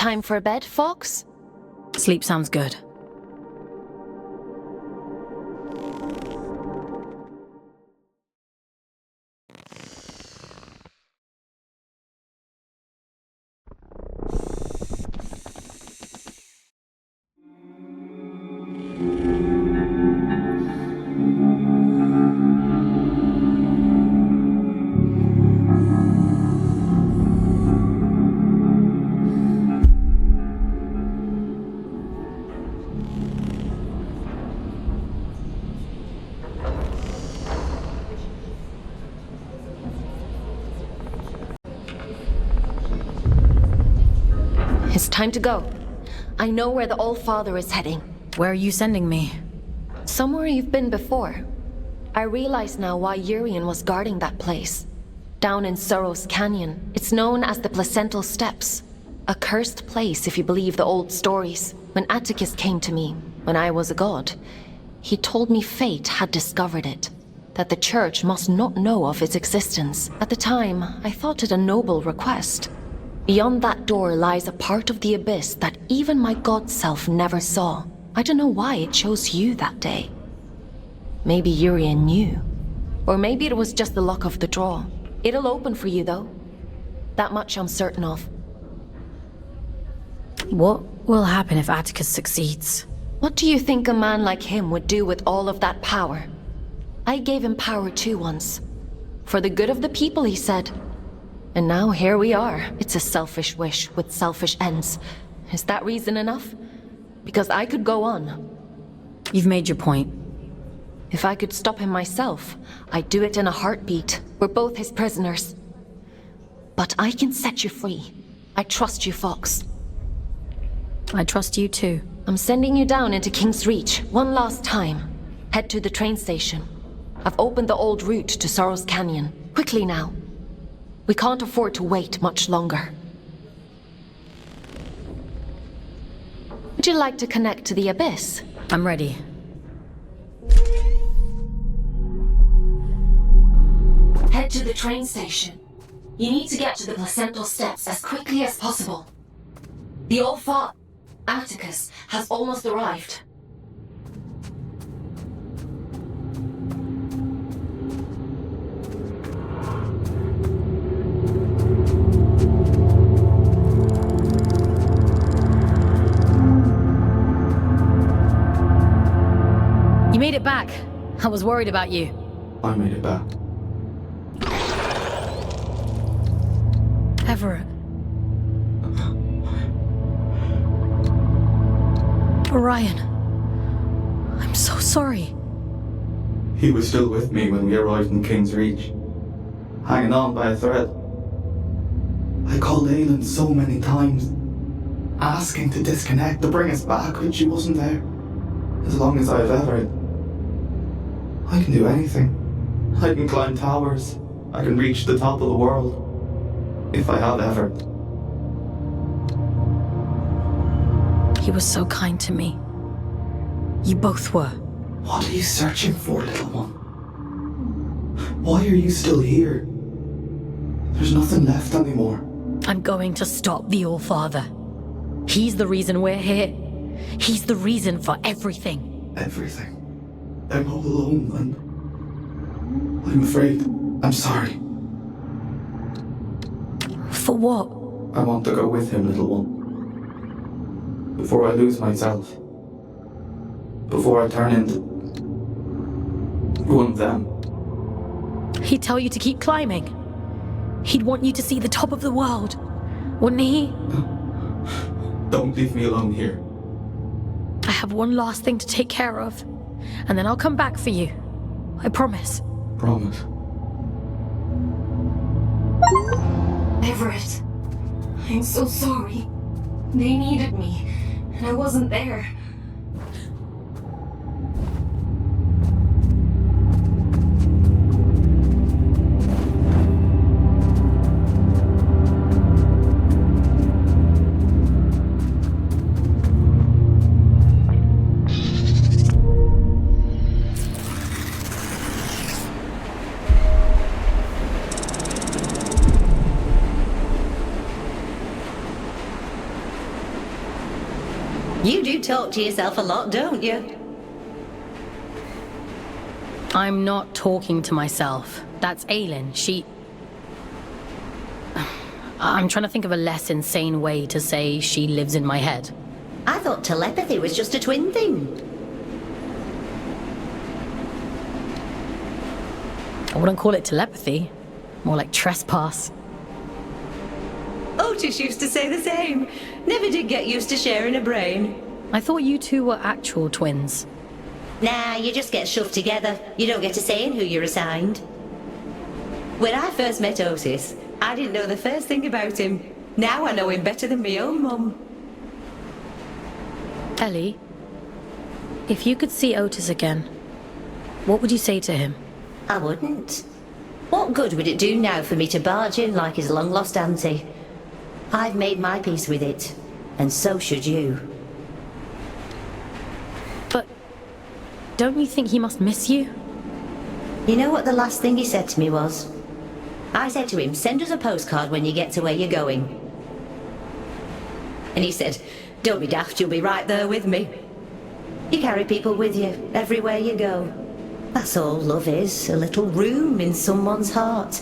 Time for bed, Fox? Sleep sounds good. It's time to go. I know where the All-Father is heading. Where are you sending me? Somewhere you've been before. I realize now why Urian was guarding that place. Down in Sorrow's Canyon, it's known as the Placental Steps. A cursed place if you believe the old stories. When Atticus came to me, when I was a god, he told me fate had discovered it. That the church must not know of its existence. At the time, I thought it a noble request. Beyond that door lies a part of the abyss that even my god self never saw. I don't know why it chose you that day. Maybe Urian knew. Or maybe it was just the luck of the draw. It'll open for you, though. That much I'm certain of. What will happen if Atticus succeeds? What do you think a man like him would do with all of that power? I gave him power too once. For the good of the people, he said. And now here we are. It's a selfish wish with selfish ends. Is that reason enough? Because I could go on. You've made your point. If I could stop him myself, I'd do it in a heartbeat. We're both his prisoners. But I can set you free. I trust you, Fox. I trust you too. I'm sending you down into King's Reach one last time. Head to the train station. I've opened the old route to Sorrow's Canyon. Quickly now. We can't afford to wait much longer. Would you like to connect to the Abyss? I'm ready. Head to the train station. You need to get to the Placental Steps as quickly as possible. The All-Father, Atticus, has almost arrived. You made it back. I was worried about you. I made it back. Everett. Orion. I'm so sorry. He was still with me when we arrived in King's Reach, hanging on by a thread. I called Aylin so many times, asking to disconnect, to bring us back, but she wasn't there. As long as I've Everett, I can do anything. I can climb towers. I can reach the top of the world. If I have Everett. He was so kind to me. You both were. What are you searching for, little one? Why are you still here? There's nothing left anymore. I'm going to stop the All-Father. He's the reason we're here. He's the reason for everything. Everything. I'm all alone, and I'm afraid. I'm sorry. For what? I want to go with him, little one. Before I lose myself. Before I turn into one of them. He'd tell you to keep climbing. He'd want you to see the top of the world, wouldn't he? Don't leave me alone here. I have one last thing to take care of, and then I'll come back for you. I promise. Promise. Everett, I'm so sorry. They needed me, and I wasn't there. talk to yourself a lot, don't you? I'm not talking to myself. That's Aylin. I'm trying to think of a less insane way to say she lives in my head. I thought telepathy was just a twin thing. I wouldn't call it telepathy. More like trespass. Otis used to say the same. Never did get used to sharing a brain. I thought you two were actual twins. Nah, you just get shoved together. You don't get a say in who you're assigned. When I first met Otis, I didn't know the first thing about him. Now I know him better than my own mum. Ellie, if you could see Otis again, what would you say to him? I wouldn't. What good would it do now for me to barge in like his long-lost auntie? I've made my peace with it, and so should you. But don't you think he must miss you? You know what the last thing he said to me was? I said to him, send us a postcard when you get to where you're going. And he said, don't be daft, you'll be right there with me. You carry people with you, everywhere you go. That's all love is, a little room in someone's heart,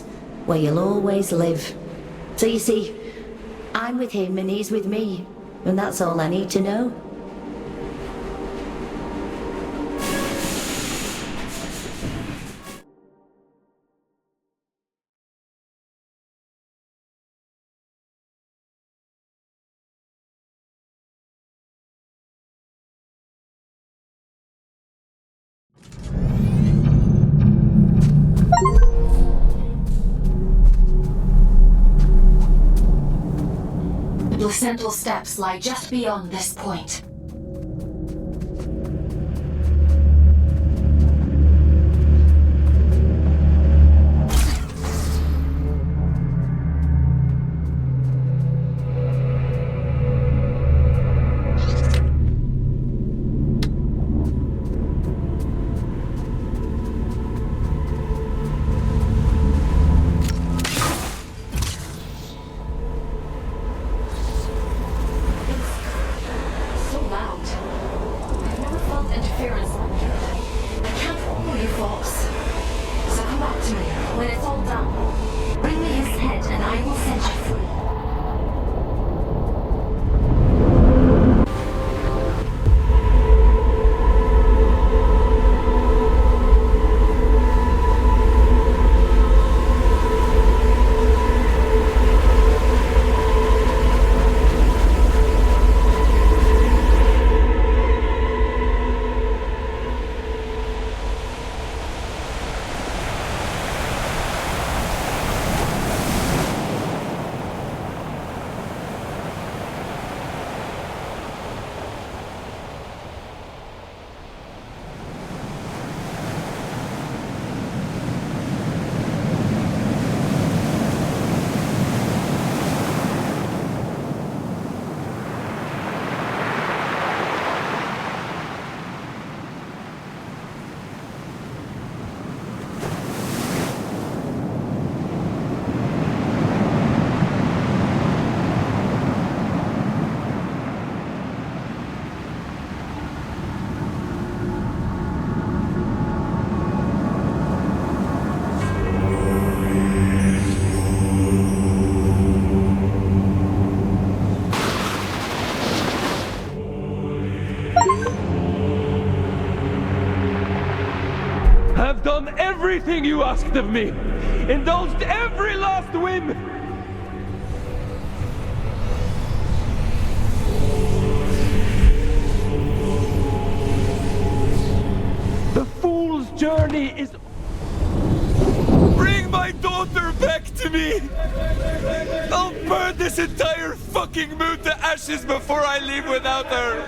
where you'll always live. So you see, I'm with him and he's with me, and that's all I need to know. The placental steps lie just beyond this point. Done everything you asked of me! Indulged every last whim! The fool's journey is... Bring my daughter back to me! I'll burn this entire fucking moon to ashes before I leave without her!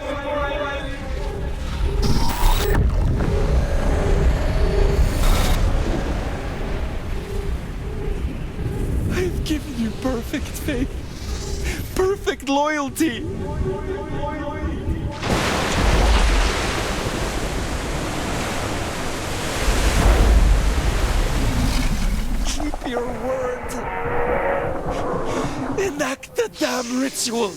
I've given you perfect faith, perfect loyalty. Keep your word. Enact the damn ritual.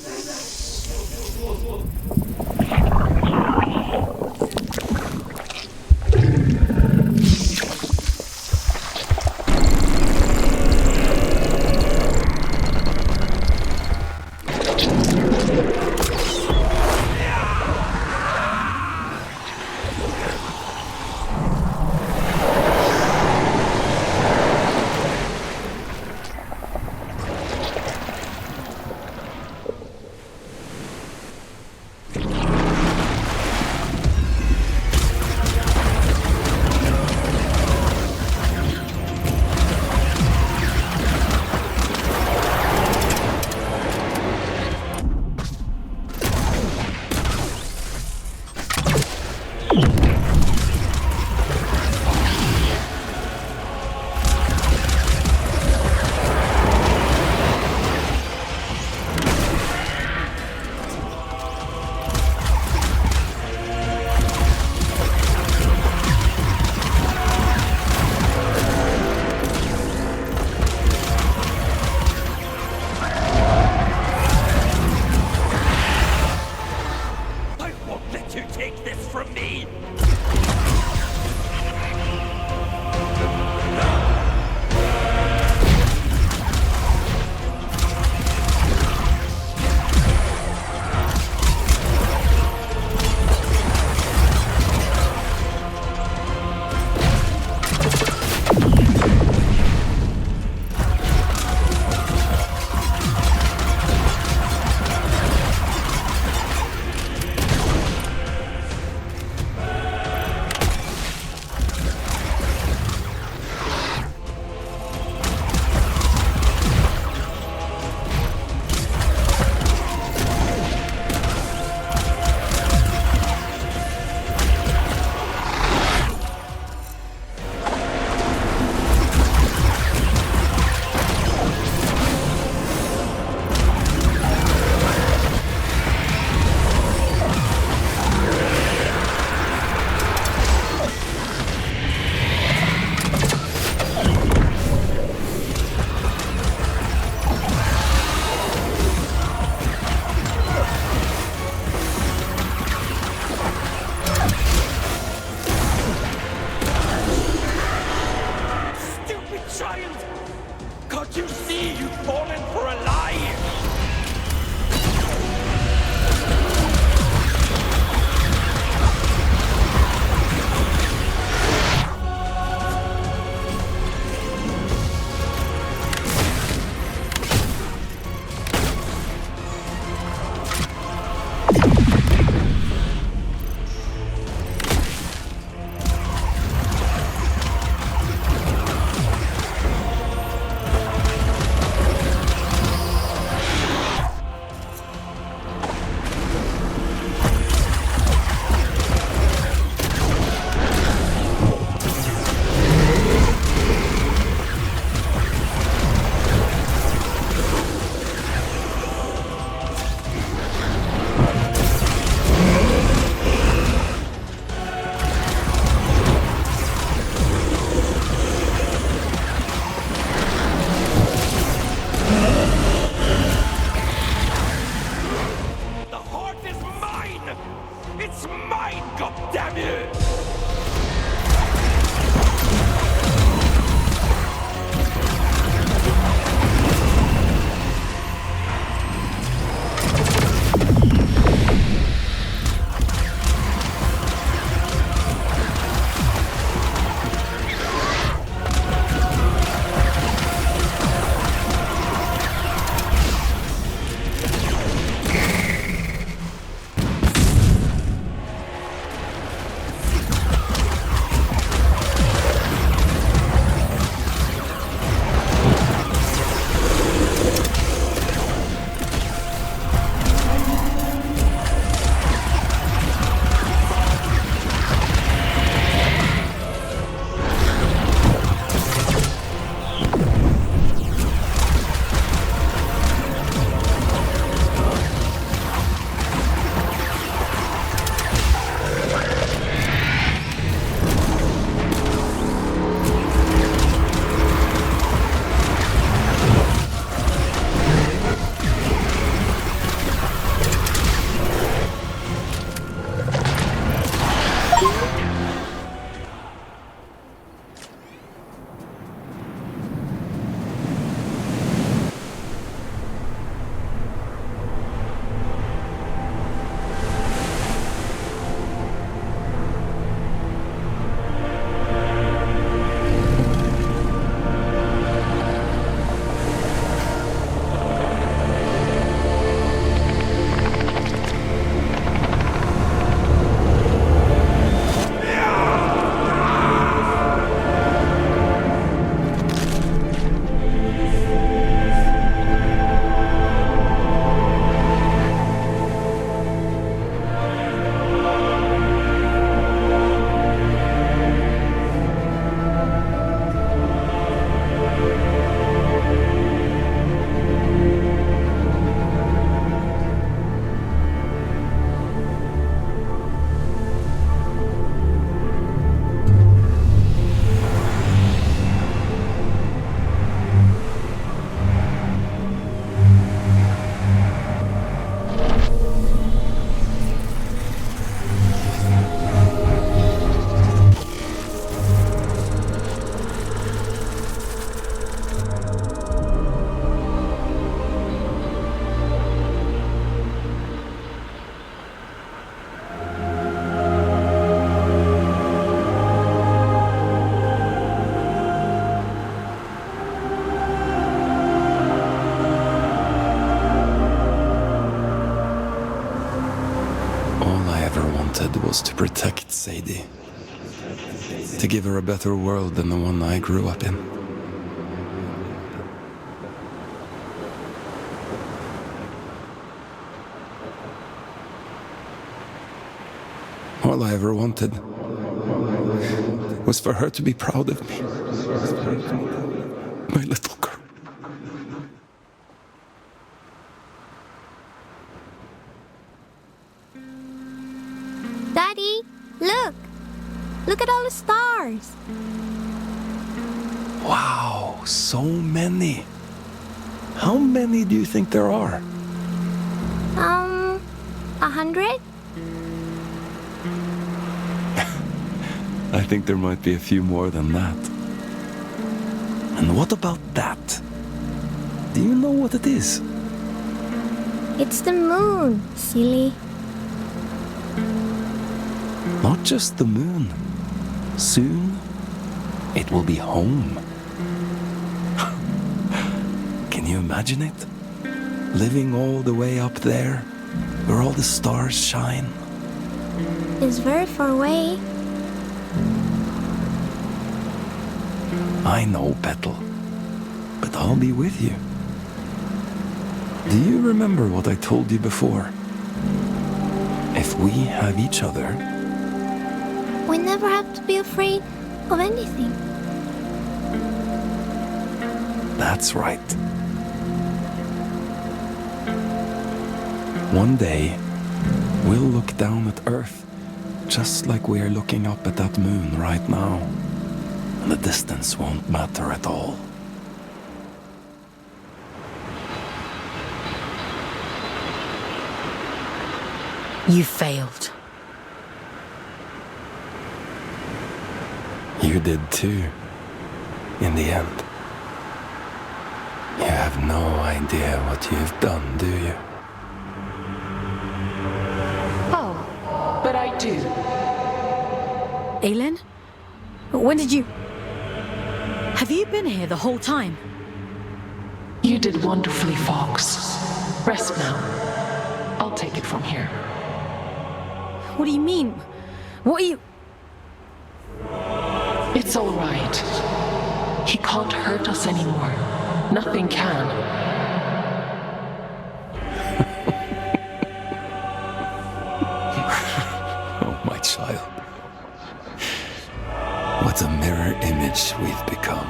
To give her a better world than the one I grew up in. All I ever wanted was for her to be proud of me. My little girl. Daddy, look! Look at all the stars! Wow, so many. How many do you think there are? 100? I think there might be a few more than that. And what about that? Do you know what it is? It's the moon, silly. Not just the moon. Soon, it will be home. Can you imagine it? Living all the way up there, where all the stars shine. It's very far away. I know, Petal. But I'll be with you. Do you remember what I told you before? If we have each other... We never have to be afraid of anything. That's right. One day, we'll look down at Earth, just like we are looking up at that moon right now. And the distance won't matter at all. You failed. You did too, in the end. You have no idea what you've done, do you? Oh, but I do. Aylin? When did you... Have you been here the whole time? You did wonderfully, Fox. Rest now. I'll take it from here. What do you mean? What are you... It's all right. He can't hurt us anymore. Nothing can. Oh, my child. What a mirror image we've become.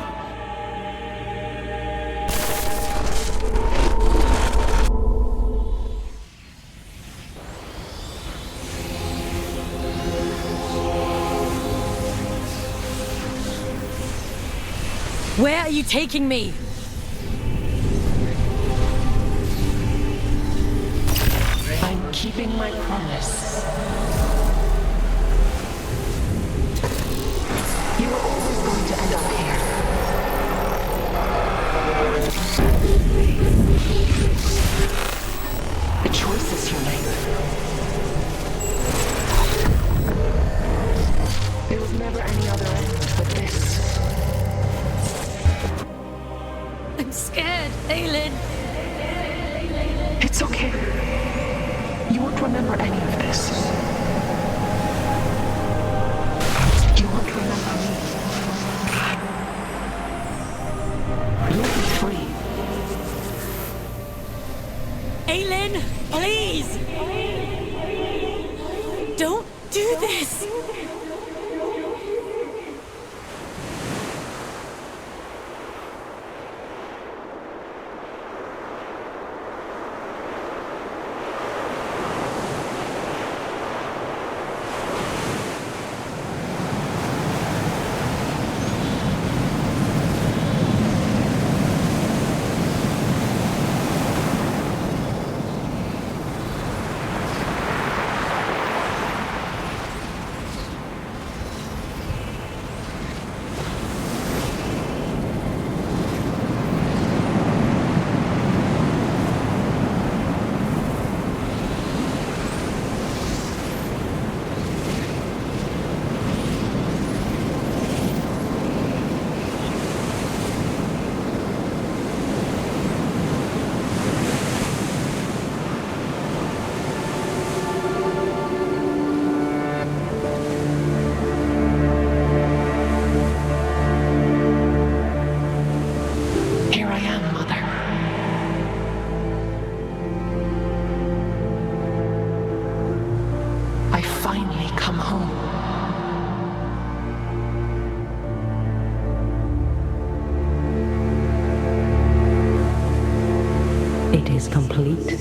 Where are you taking me? I'm keeping my promise. You were always going to end up here. The choices you make. There was never any other end but this. I'm scared, Aylin. It's okay. You won't remember any of this. You won't remember me. You'll be free. Aylin, please! Don't do this! is complete.